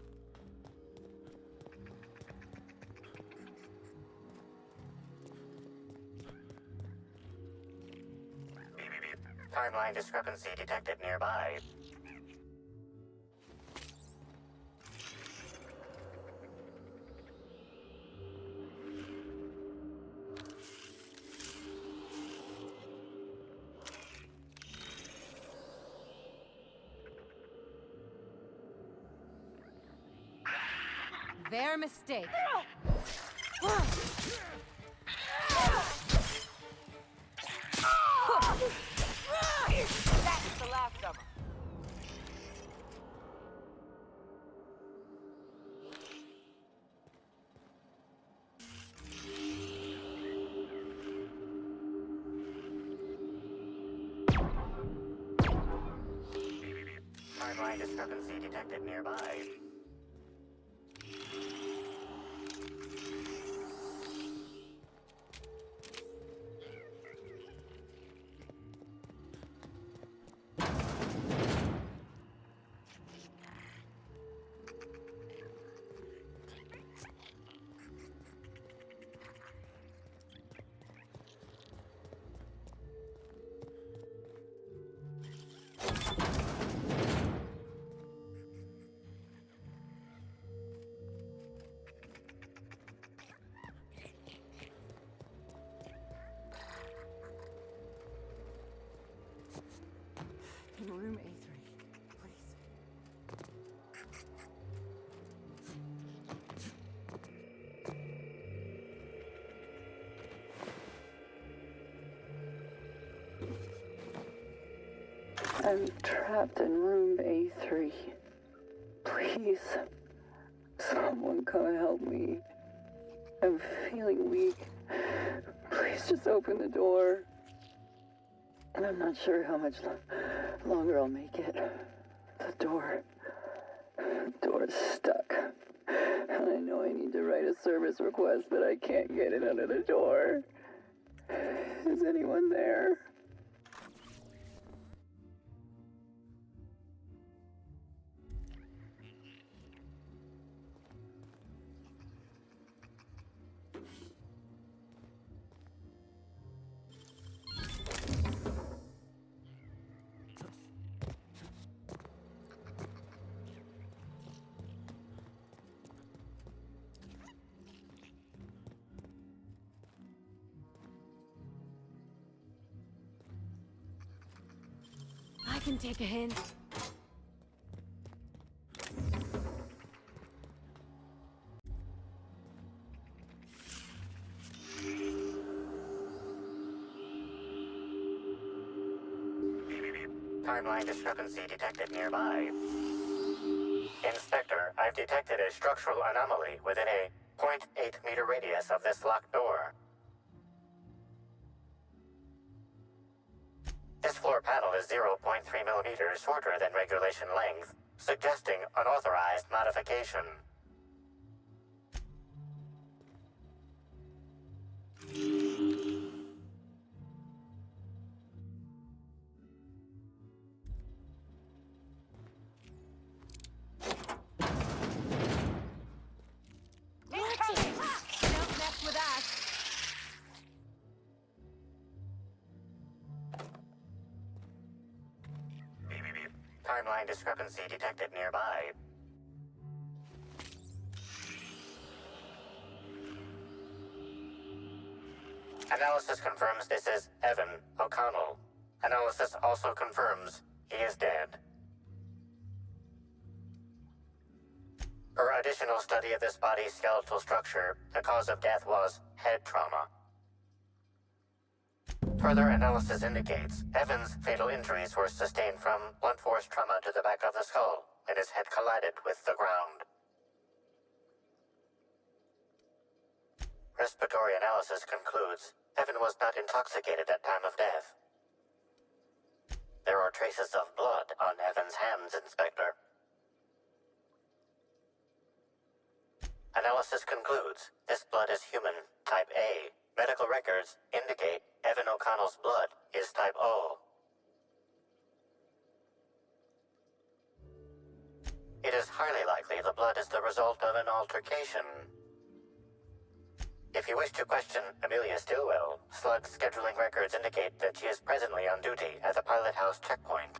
Timeline discrepancy detected nearby. Their mistake. That's the last of them. Timeline discrepancy detected nearby. In room A3, please. I'm trapped in room A3. Please, someone come help me. I'm feeling weak. Please just open the door. And I'm not sure how much longer I'll make it. The door's stuck. And I know I need to write a service request, but I can't get it under the door. Is anyone there? I can take a hint. Timeline discrepancy detected nearby. Inspector, I've detected a structural anomaly within a 0.8 meter radius of this locked door. This floor panel is 0.3 millimeters shorter than regulation length, suggesting unauthorized modification. Incoming! Don't mess with us! Timeline discrepancy detected nearby. Analysis confirms this is Evan O'Connell. Analysis also confirms he is dead. Per additional study of this body's skeletal structure, the cause of death was head trauma. Further analysis indicates Evan's fatal injuries were sustained from blunt force trauma to the back of the skull, and his head collided with the ground. Respiratory analysis concludes Evan was not intoxicated at time of death. There are traces of blood on Evan's hands, Inspector. Analysis concludes this blood is human, type A. Medical records indicate Evan O'Connell's blood is type O. It is highly likely the blood is the result of an altercation. If you wish to question Amelia Stillwell, Slug's scheduling records indicate that she is presently on duty at the Pilot House checkpoint.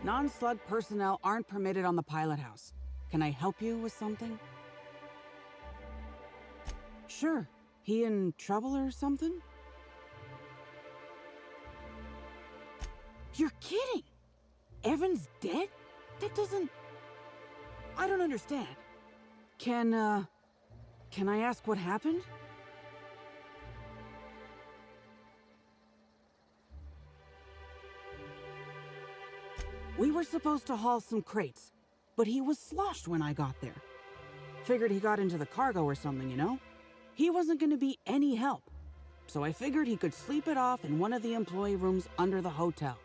Non-slug personnel aren't permitted on the Pilot House. Can I help you with something? Sure. He in trouble or something? You're kidding! Evan's dead? That doesn't... I don't understand. Can I ask what happened? We were supposed to haul some crates, but he was sloshed when I got there. Figured he got into the cargo or something, you know? He wasn't gonna be any help. So I figured he could sleep it off in one of the employee rooms under the hotel.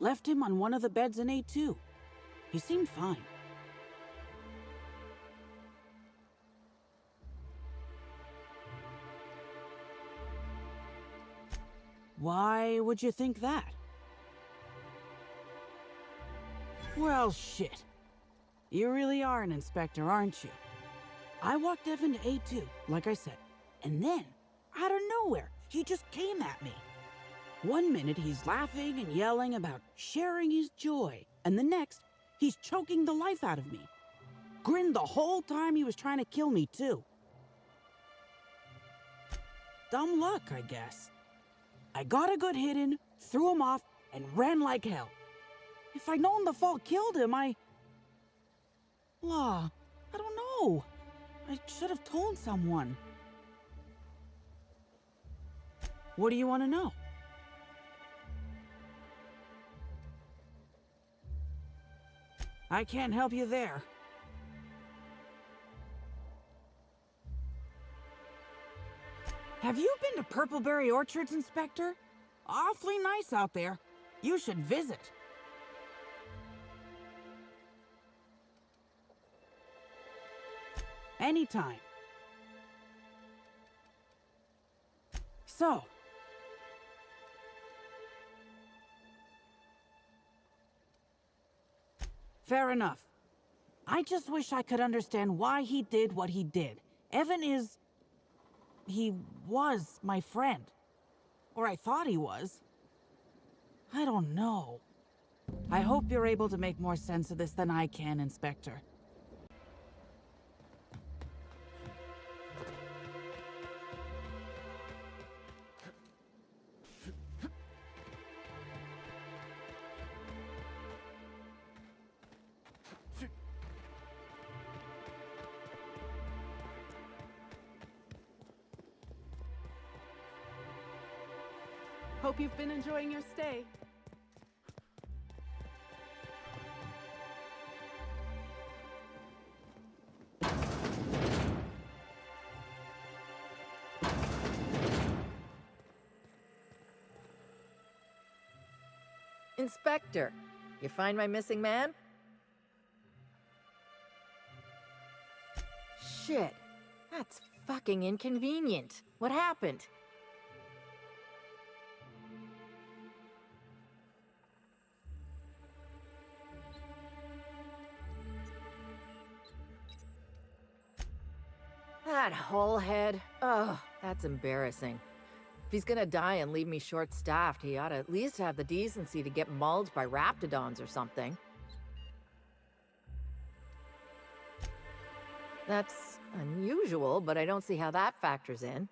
Left him on one of the beds in A2. He seemed fine. Why would you think that? Well, shit. You really are an inspector, aren't you? I walked Evan to A2, like I said, and then, out of nowhere, he just came at me. One minute he's laughing and yelling about sharing his joy, and the next, he's choking the life out of me. Grinned the whole time he was trying to kill me, too. Dumb luck, I guess. I got a good hit in, threw him off, and ran like hell. If I'd known the fall killed him, I don't know. I should have told someone. What do you want to know? I can't help you there. Have you been to Purpleberry Orchards, Inspector? Awfully nice out there. You should visit. Anytime. So. Fair enough. I just wish I could understand why he did what he did. Evan is... he was my friend. Or I thought he was. I don't know. I hope you're able to make more sense of this than I can, Inspector. Hope you've been enjoying your stay. Inspector, you find my missing man? Shit, that's fucking inconvenient. What happened? That hullhead. Oh, that's embarrassing. If he's gonna die and leave me short-staffed, he ought to at least have the decency to get mauled by raptidons or something. That's unusual, but I don't see how that factors in.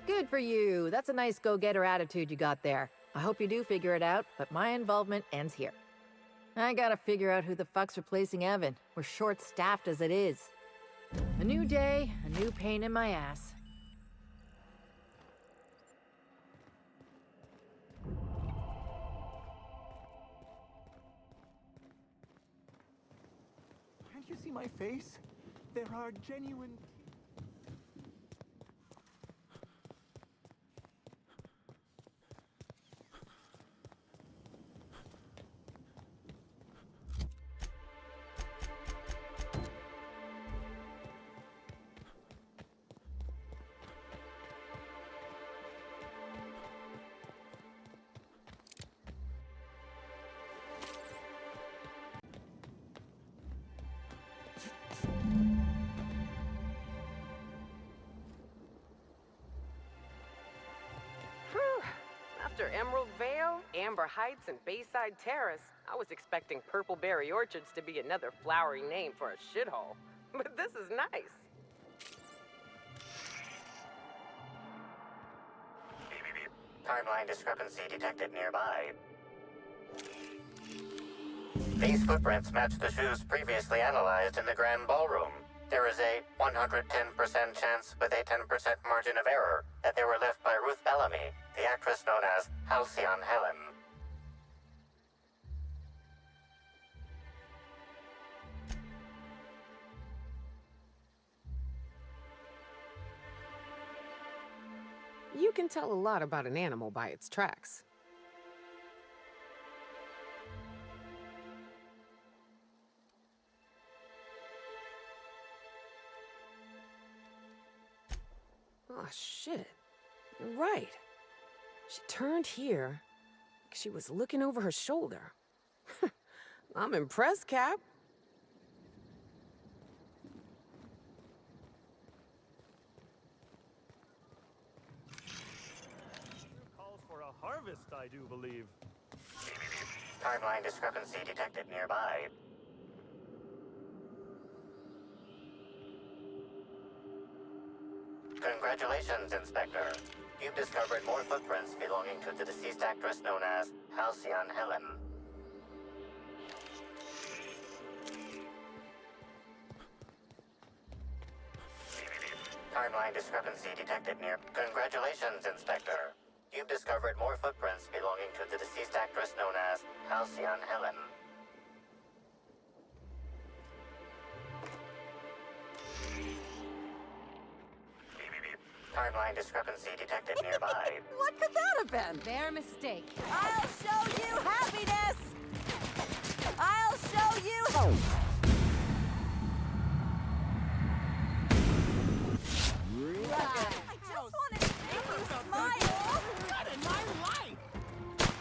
Good for you. That's a nice go-getter attitude you got there. I hope you do figure it out, but my involvement ends here. I gotta figure out who the fuck's replacing Evan. We're short-staffed as it is. A new day, a new pain in my ass. Can't you see my face? There are genuine... After Emerald Vale, Amber Heights, and Bayside Terrace, I was expecting Purple Berry Orchards to be another flowery name for a shithole. But this is nice. Timeline discrepancy detected nearby. These footprints match the shoes previously analyzed in the Grand Ballroom. There is a 110% chance with a 10% margin of error that they were left by Ruth Bellamy, the actress known as Halcyon Helen. You can tell a lot about an animal by its tracks. Oh, shit. You're right. She turned here. She was looking over her shoulder. I'm impressed, Cap. Calls for a harvest, I do believe. Timeline discrepancy detected nearby. Congratulations, Inspector. You've discovered more footprints belonging to the deceased actress known as Halcyon Helen. Timeline discrepancy detected near... Congratulations, Inspector. You've discovered more footprints belonging to the deceased actress known as Halcyon Helen. Timeline discrepancy detected nearby. What could that have been? Their mistake. I'll show you happiness! I'll show you... I just wanted to make you smile! Not in my life!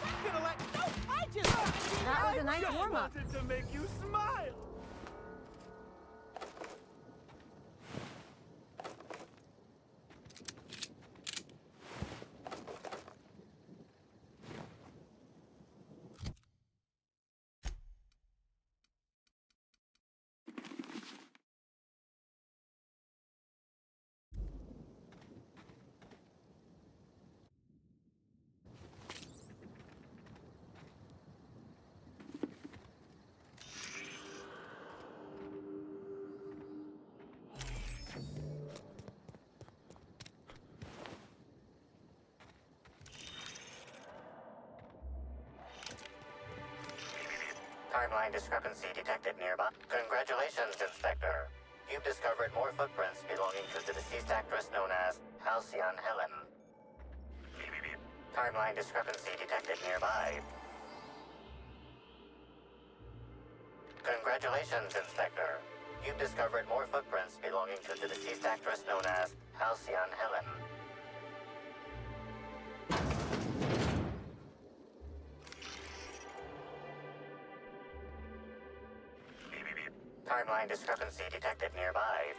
I'm gonna let... No, I just... That was a nice warm-up. I wanted to make you smile! Timeline discrepancy detected nearby. Congratulations, Inspector. You've discovered more footprints belonging to the deceased actress known as Halcyon Helen. Timeline discrepancy detected nearby. Congratulations, Inspector. You've discovered more footprints belonging to the deceased actress known as Halcyon Helen. Timeline discrepancy detected nearby.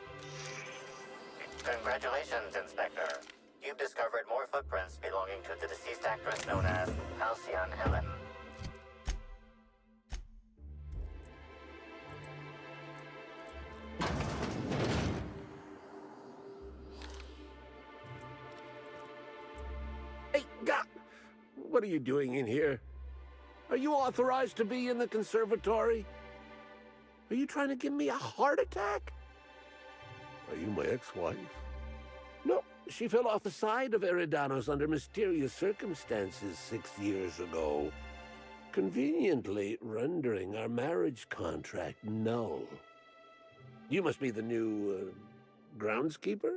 Congratulations, Inspector. You've discovered more footprints belonging to the deceased actress known as Halcyon Helen. What are you doing in here? Are you authorized to be in the conservatory? Are you trying to give me a heart attack? Are you my ex-wife? No, she fell off the side of Eridanos under mysterious circumstances 6 years ago, conveniently rendering our marriage contract null. You must be the new, groundskeeper?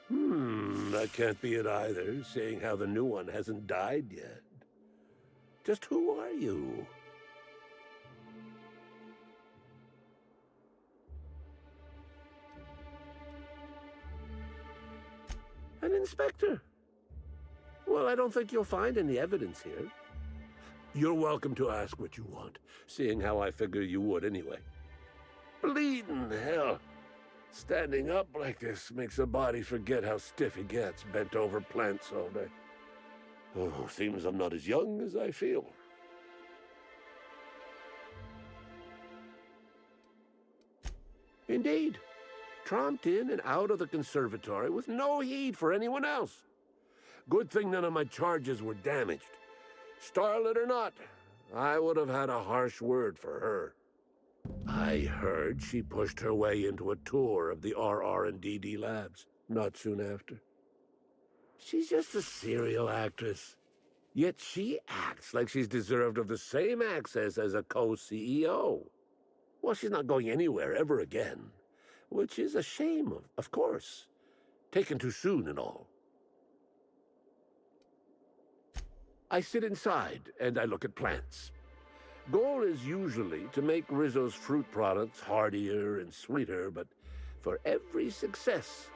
That can't be it either, seeing how the new one hasn't died yet. Just who are you? An inspector. Well, I don't think you'll find any evidence here. You're welcome to ask what you want, seeing how I figure you would anyway. Bleeding hell. Standing up like this makes a body forget how stiff he gets, bent over plants all day. Oh, seems I'm not as young as I feel. Indeed. Tromped in and out of the conservatory with no heed for anyone else. Good thing none of my charges were damaged. Starlet or not, I would have had a harsh word for her. I heard she pushed her way into a tour of the RR&DD labs not soon after. She's just a serial actress. Yet she acts like she's deserved of the same access as a co-CEO. Well, she's not going anywhere ever again. Which is a shame, of course. Taken too soon and all. I sit inside and I look at plants. Goal is usually to make Rizzo's fruit products hardier and sweeter, but for every success,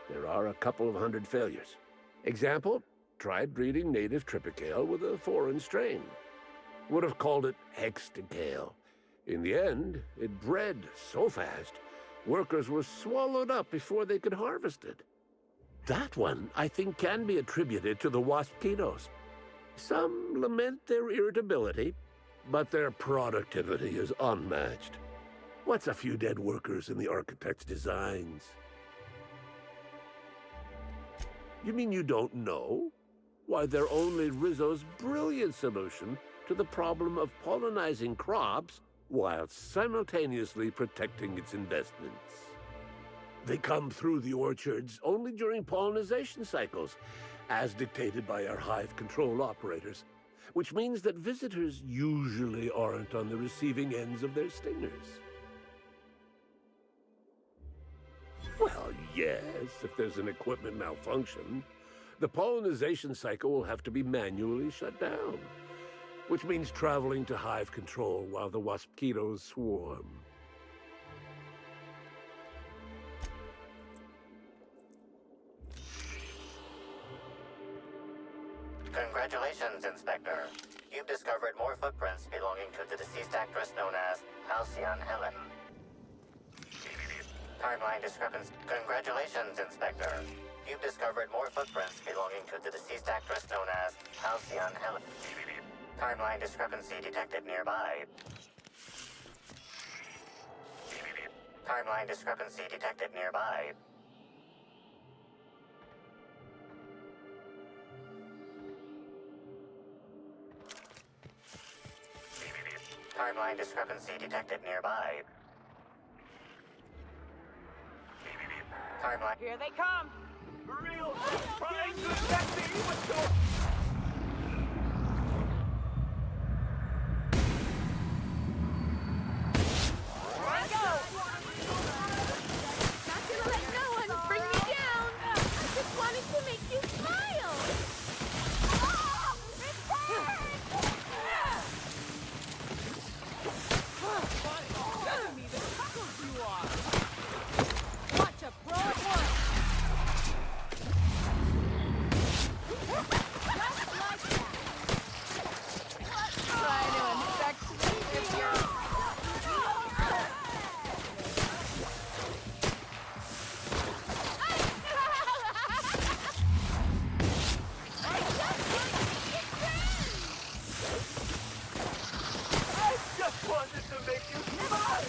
there are a couple of hundred failures. Example, tried breeding native Tripicale with a foreign strain. Would have called it Hexticale. In the end, it bred so fast, workers were swallowed up before they could harvest it. That one, I think, can be attributed to the waspitos. Some lament their irritability, but their productivity is unmatched. What's a few dead workers in the architect's designs? You mean you don't know? Why, they're only Rizzo's brilliant solution to the problem of pollinizing crops while simultaneously protecting its investments. They come through the orchards only during pollinization cycles, as dictated by our hive control operators, which means that visitors usually aren't on the receiving ends of their stingers. Well, yes, if there's an equipment malfunction, the pollinization cycle will have to be manually shut down, which means traveling to hive control while the waspitos swarm. Congratulations, Inspector. You've discovered more footprints belonging to the deceased actress known as Halcyon Helen. Timeline discrepancy. Congratulations, Inspector. You've discovered more footprints belonging to the deceased actress known as Halcyon Helen. Timeline discrepancy detected nearby. Timeline discrepancy detected nearby. Timeline discrepancy detected nearby. Timeline. Here they come. For real. Trying to attack me. What's going? Not gonna let no one bring me down. I just wanted to make you smile. Oh, it hurts. Watch a pro at once. Just like that. Trying to infect me with your... I just wanted to make you smile.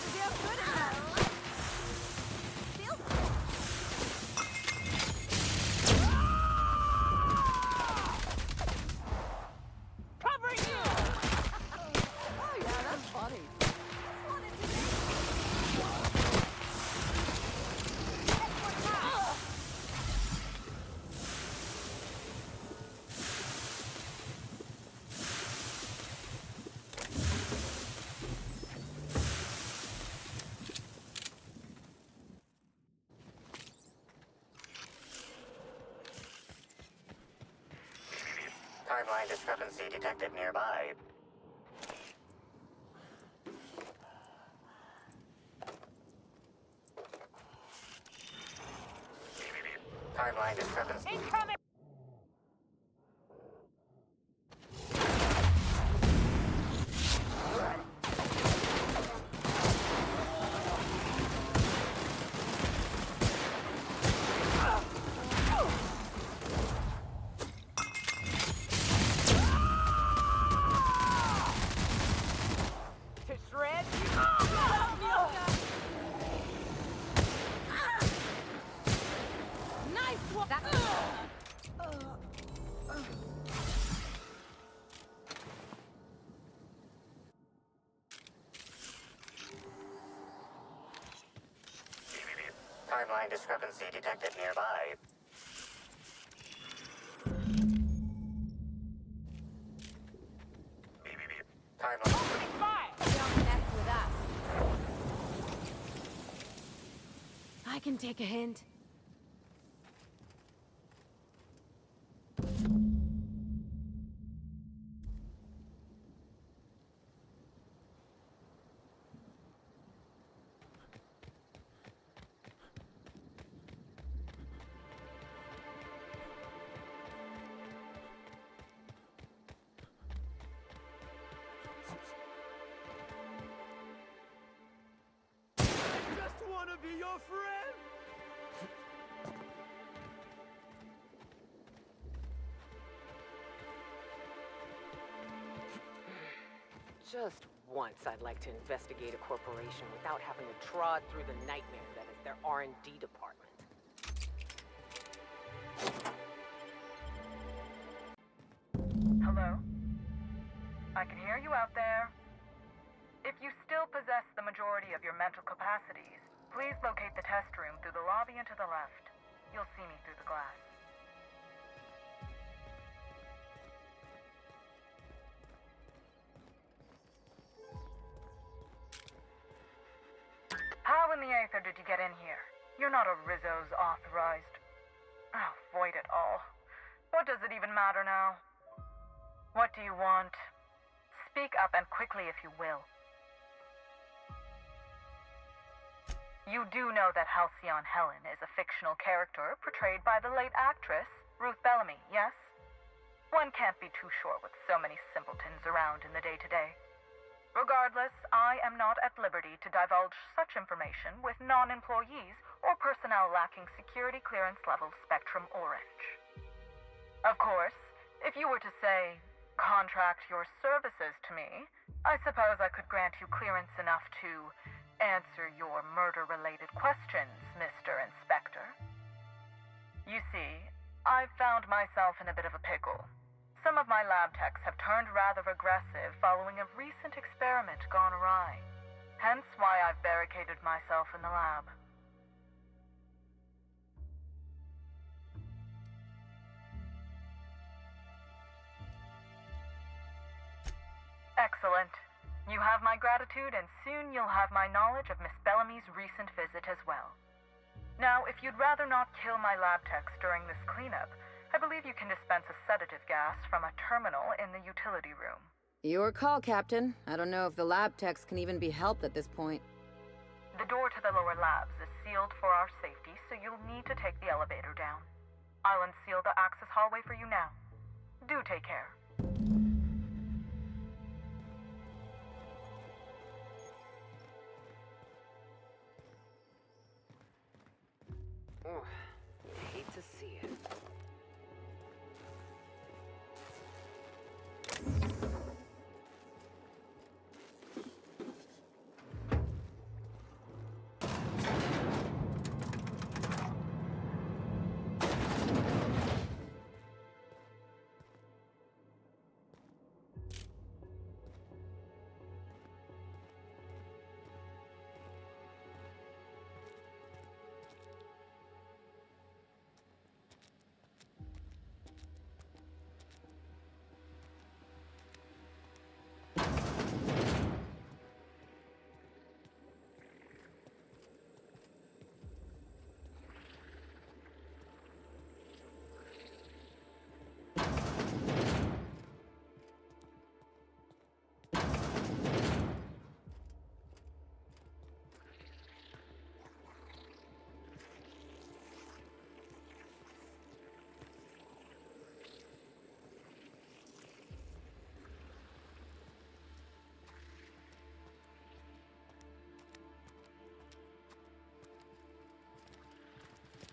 Timeline discrepancy detected nearby. Timeline discrepancy. Incoming! To shred? Nice one! Timeline discrepancy detected nearby. Timeline. Don't mess with us. I can take a hint. Just wanna be your friend! Just once I'd like to investigate a corporation without having to trod through the nightmare that is their R&D department. Hello? I can hear you out there. If you still possess the majority of your mental capacities, please locate the test room through the lobby and to the left. You'll see me through the glass. How in the aether did you get in here? You're not a Rizzo's authorized. Oh, void it all. What does it even matter now? What do you want? Speak up and quickly if you will. You do know that Halcyon Helen is a fictional character portrayed by the late actress, Ruth Bellamy, yes? One can't be too sure with so many simpletons around in the day-to-day. Regardless, I am not at liberty to divulge such information with non-employees or personnel lacking security clearance level Spectrum Orange. Of course, if you were to say, contract your services to me, I suppose I could grant you clearance enough to answer your murder-related questions, Mr. Inspector. You see, I've found myself in a bit of a pickle. Some of my lab techs have turned rather aggressive following a recent experiment gone awry. Hence why I've barricaded myself in the lab. Excellent. You have my gratitude, and soon you'll have my knowledge of Miss Bellamy's recent visit as well. Now, if you'd rather not kill my lab techs during this cleanup, I believe you can dispense a sedative gas from a terminal in the utility room. Your call, Captain. I don't know if the lab techs can even be helped at this point. The door to the lower labs is sealed for our safety, so you'll need to take the elevator down. I'll unseal the access hallway for you now. Do take care. Ugh, hate to see it.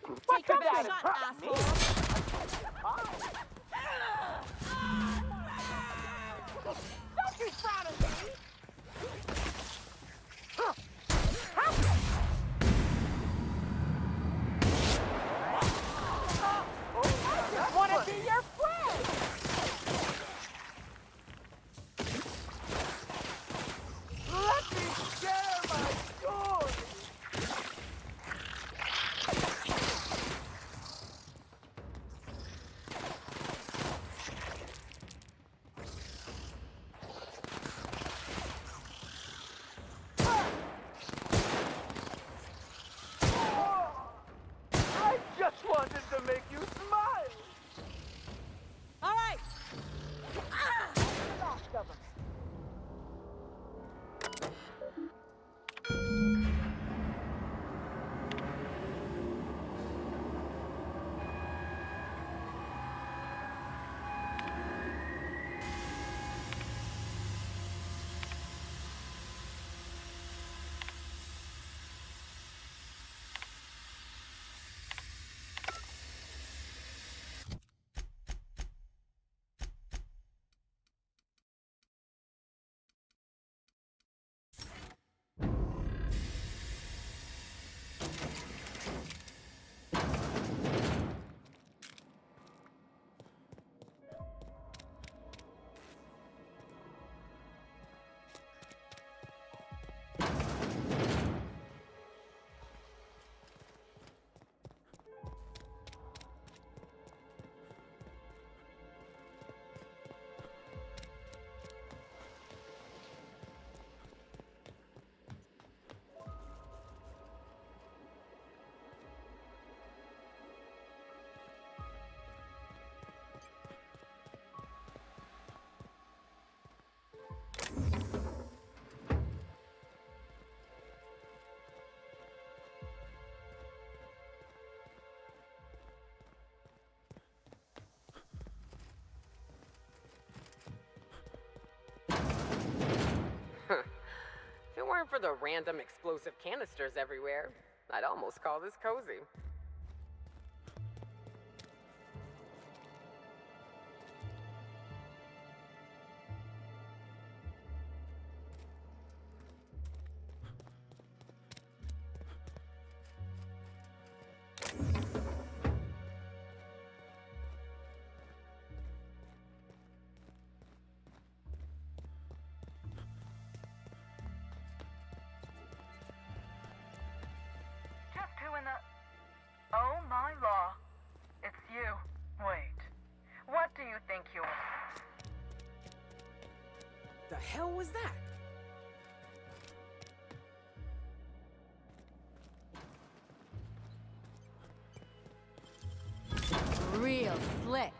Take your better shot, asshole! Don't be proud of me! I just want to be your friend! Let me share my joy! I just wanted to make you smile! All right. The last of us. If it weren't for the random explosive canisters everywhere, I'd almost call this cozy. Just who in the... Oh my law. It's you. Wait. What do you think you're... The hell was that? Real slick.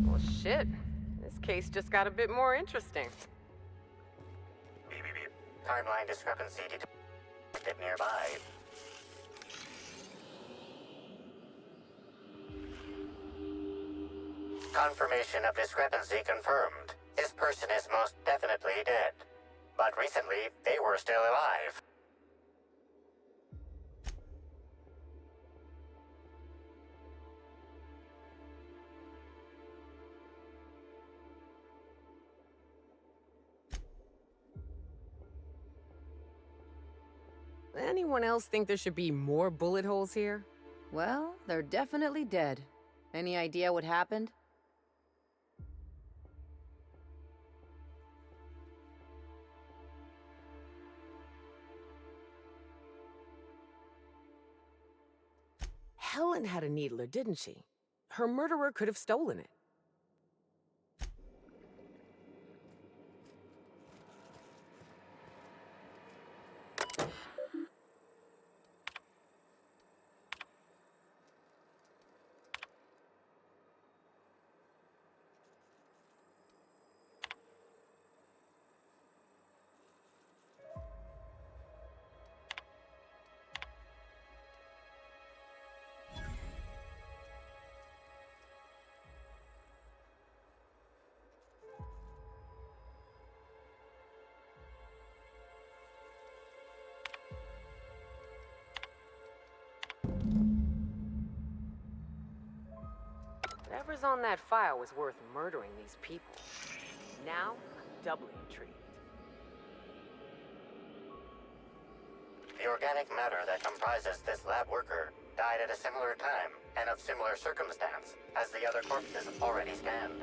Well, shit. This case just got a bit more interesting. Timeline discrepancy detected nearby. Confirmation of discrepancy confirmed. This person is most definitely dead. But recently, they were still alive. Anyone else think there should be more bullet holes here? Well, they're definitely dead. Any idea what happened? Helen had a needler, didn't she? Her murderer could have stolen it. Whatever's on that file was worth murdering these people. Now, I'm doubly intrigued. The organic matter that comprises this lab worker died at a similar time and of similar circumstance as the other corpses already scanned.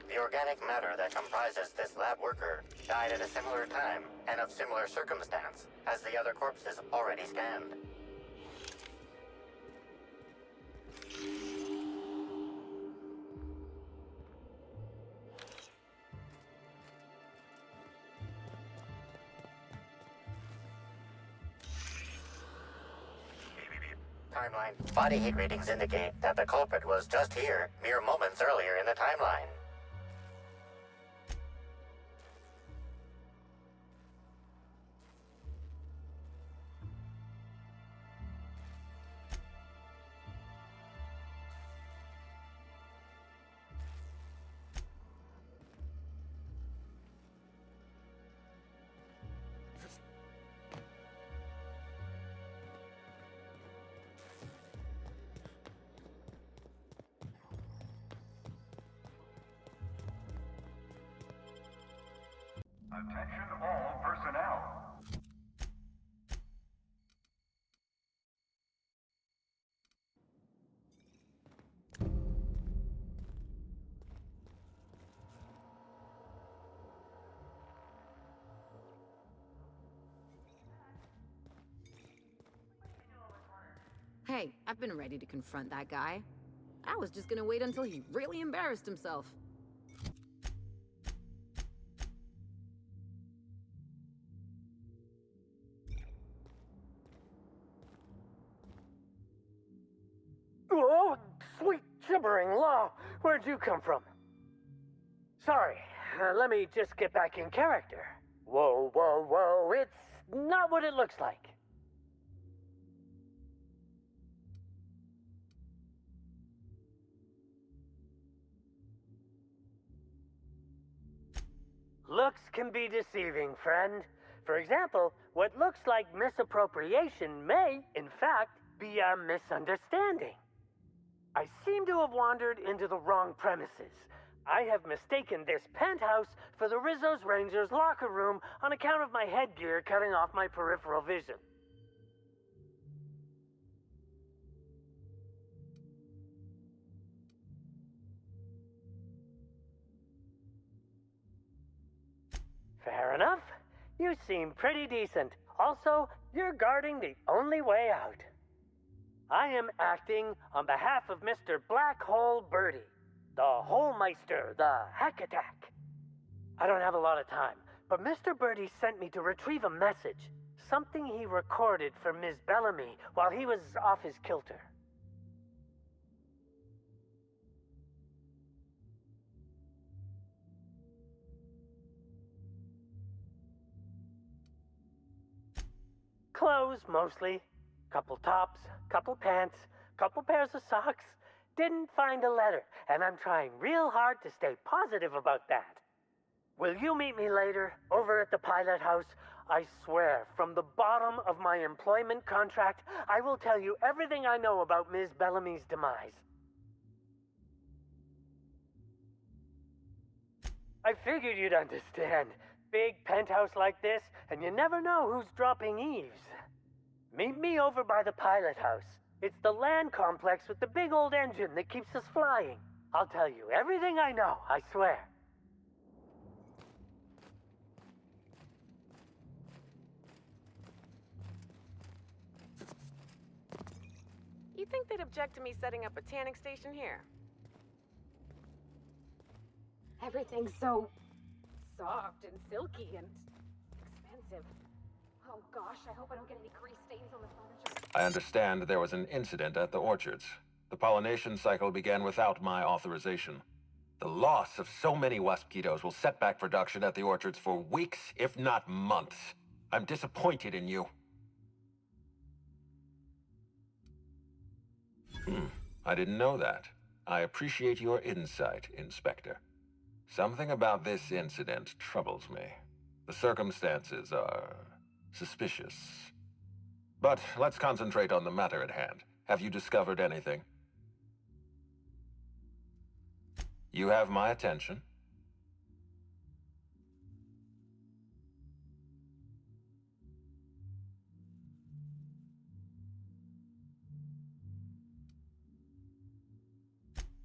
The organic matter that comprises this lab worker died at a similar time and of similar circumstance as the other corpses already scanned. Timeline. Body heat readings indicate that the culprit was just here mere moments earlier in the timeline. Attention all personnel. Hey, I've been ready to confront that guy. I was just gonna wait until he really embarrassed himself. Oh, sweet gibbering law! Where'd you come from? Sorry, let me just get back in character. Whoa, whoa, whoa, it's not what it looks like. Looks can be deceiving, friend. For example, what looks like misappropriation may, in fact, be a misunderstanding. I seem to have wandered into the wrong premises. I have mistaken this penthouse for the Rizzo's Rangers locker room on account of my headgear cutting off my peripheral vision. Fair enough. You seem pretty decent. Also, you're guarding the only way out. I am acting on behalf of Mr. Black Hole Birdie, the Holmeister, the Hack Attack. I don't have a lot of time, but Mr. Birdie sent me to retrieve a message, something he recorded for Ms. Bellamy while he was off his kilter. Clothes, mostly. Couple tops, couple pants, couple pairs of socks. Didn't find a letter, and I'm trying real hard to stay positive about that. Will you meet me later, over at the pilot house? I swear, from the bottom of my employment contract, I will tell you everything I know about Ms. Bellamy's demise. I figured you'd understand. Big penthouse like this, and you never know who's dropping eaves. Meet me over by the pilot house. It's the land complex with the big old engine that keeps us flying. I'll tell you everything I know, I swear. You think they'd object to me setting up a tanning station here? Everything's so soft and silky and expensive. Oh gosh, I hope I don't get any grease stains on the furniture. I understand there was an incident at the orchards. The pollination cycle began without my authorization. The loss of so many waspitos will set back production at the orchards for weeks, if not months. I'm disappointed in you. I didn't know that. I appreciate your insight, Inspector. Something about this incident troubles me. The circumstances are suspicious. But let's concentrate on the matter at hand. Have you discovered anything? You have my attention.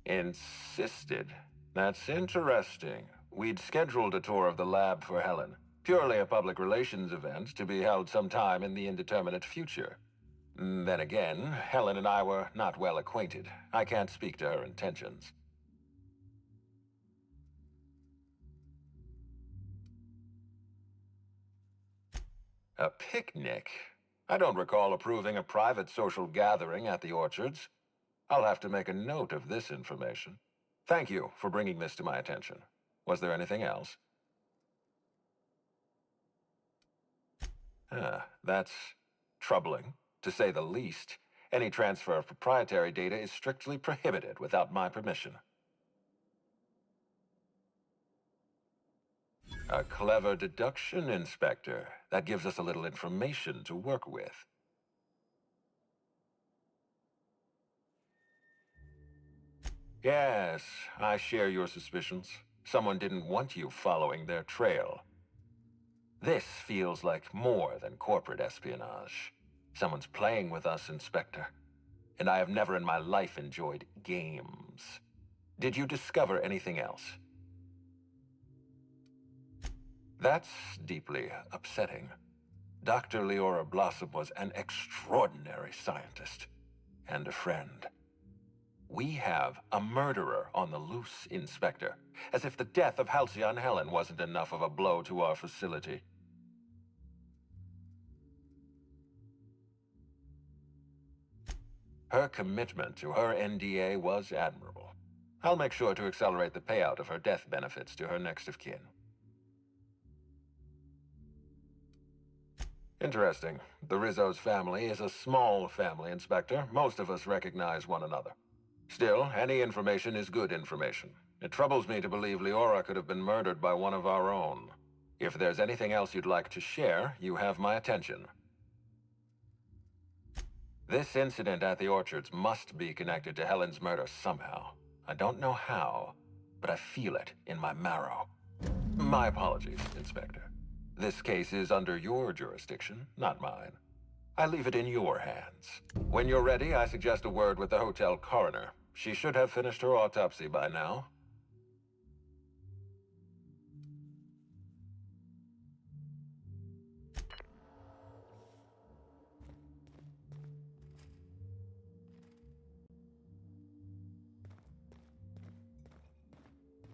Insisted? That's interesting. We'd scheduled a tour of the lab for Helen. Purely a public relations event to be held sometime in the indeterminate future. Then again, Helen and I were not well acquainted. I can't speak to her intentions. A picnic? I don't recall approving a private social gathering at the orchards. I'll have to make a note of this information. Thank you for bringing this to my attention. Was there anything else? That's troubling, to say the least. Any transfer of proprietary data is strictly prohibited without my permission. A clever deduction, Inspector. That gives us a little information to work with. Yes, I share your suspicions. Someone didn't want you following their trail. This feels like more than corporate espionage. Someone's playing with us, Inspector. And I have never in my life enjoyed games. Did you discover anything else? That's deeply upsetting. Dr. Leora Blossom was an extraordinary scientist and a friend. We have a murderer on the loose, Inspector. As if the death of Halcyon Helen wasn't enough of a blow to our facility. Her commitment to her NDA was admirable. I'll make sure to accelerate the payout of her death benefits to her next of kin. Interesting. The Rizzo's family is a small family, Inspector. Most of us recognize one another. Still, any information is good information. It troubles me to believe Leora could have been murdered by one of our own. If there's anything else you'd like to share, you have my attention. This incident at the orchards must be connected to Helen's murder somehow. I don't know how, but I feel it in my marrow. My apologies, Inspector. This case is under your jurisdiction, not mine. I leave it in your hands. When you're ready, I suggest a word with the hotel coroner. She should have finished her autopsy by now.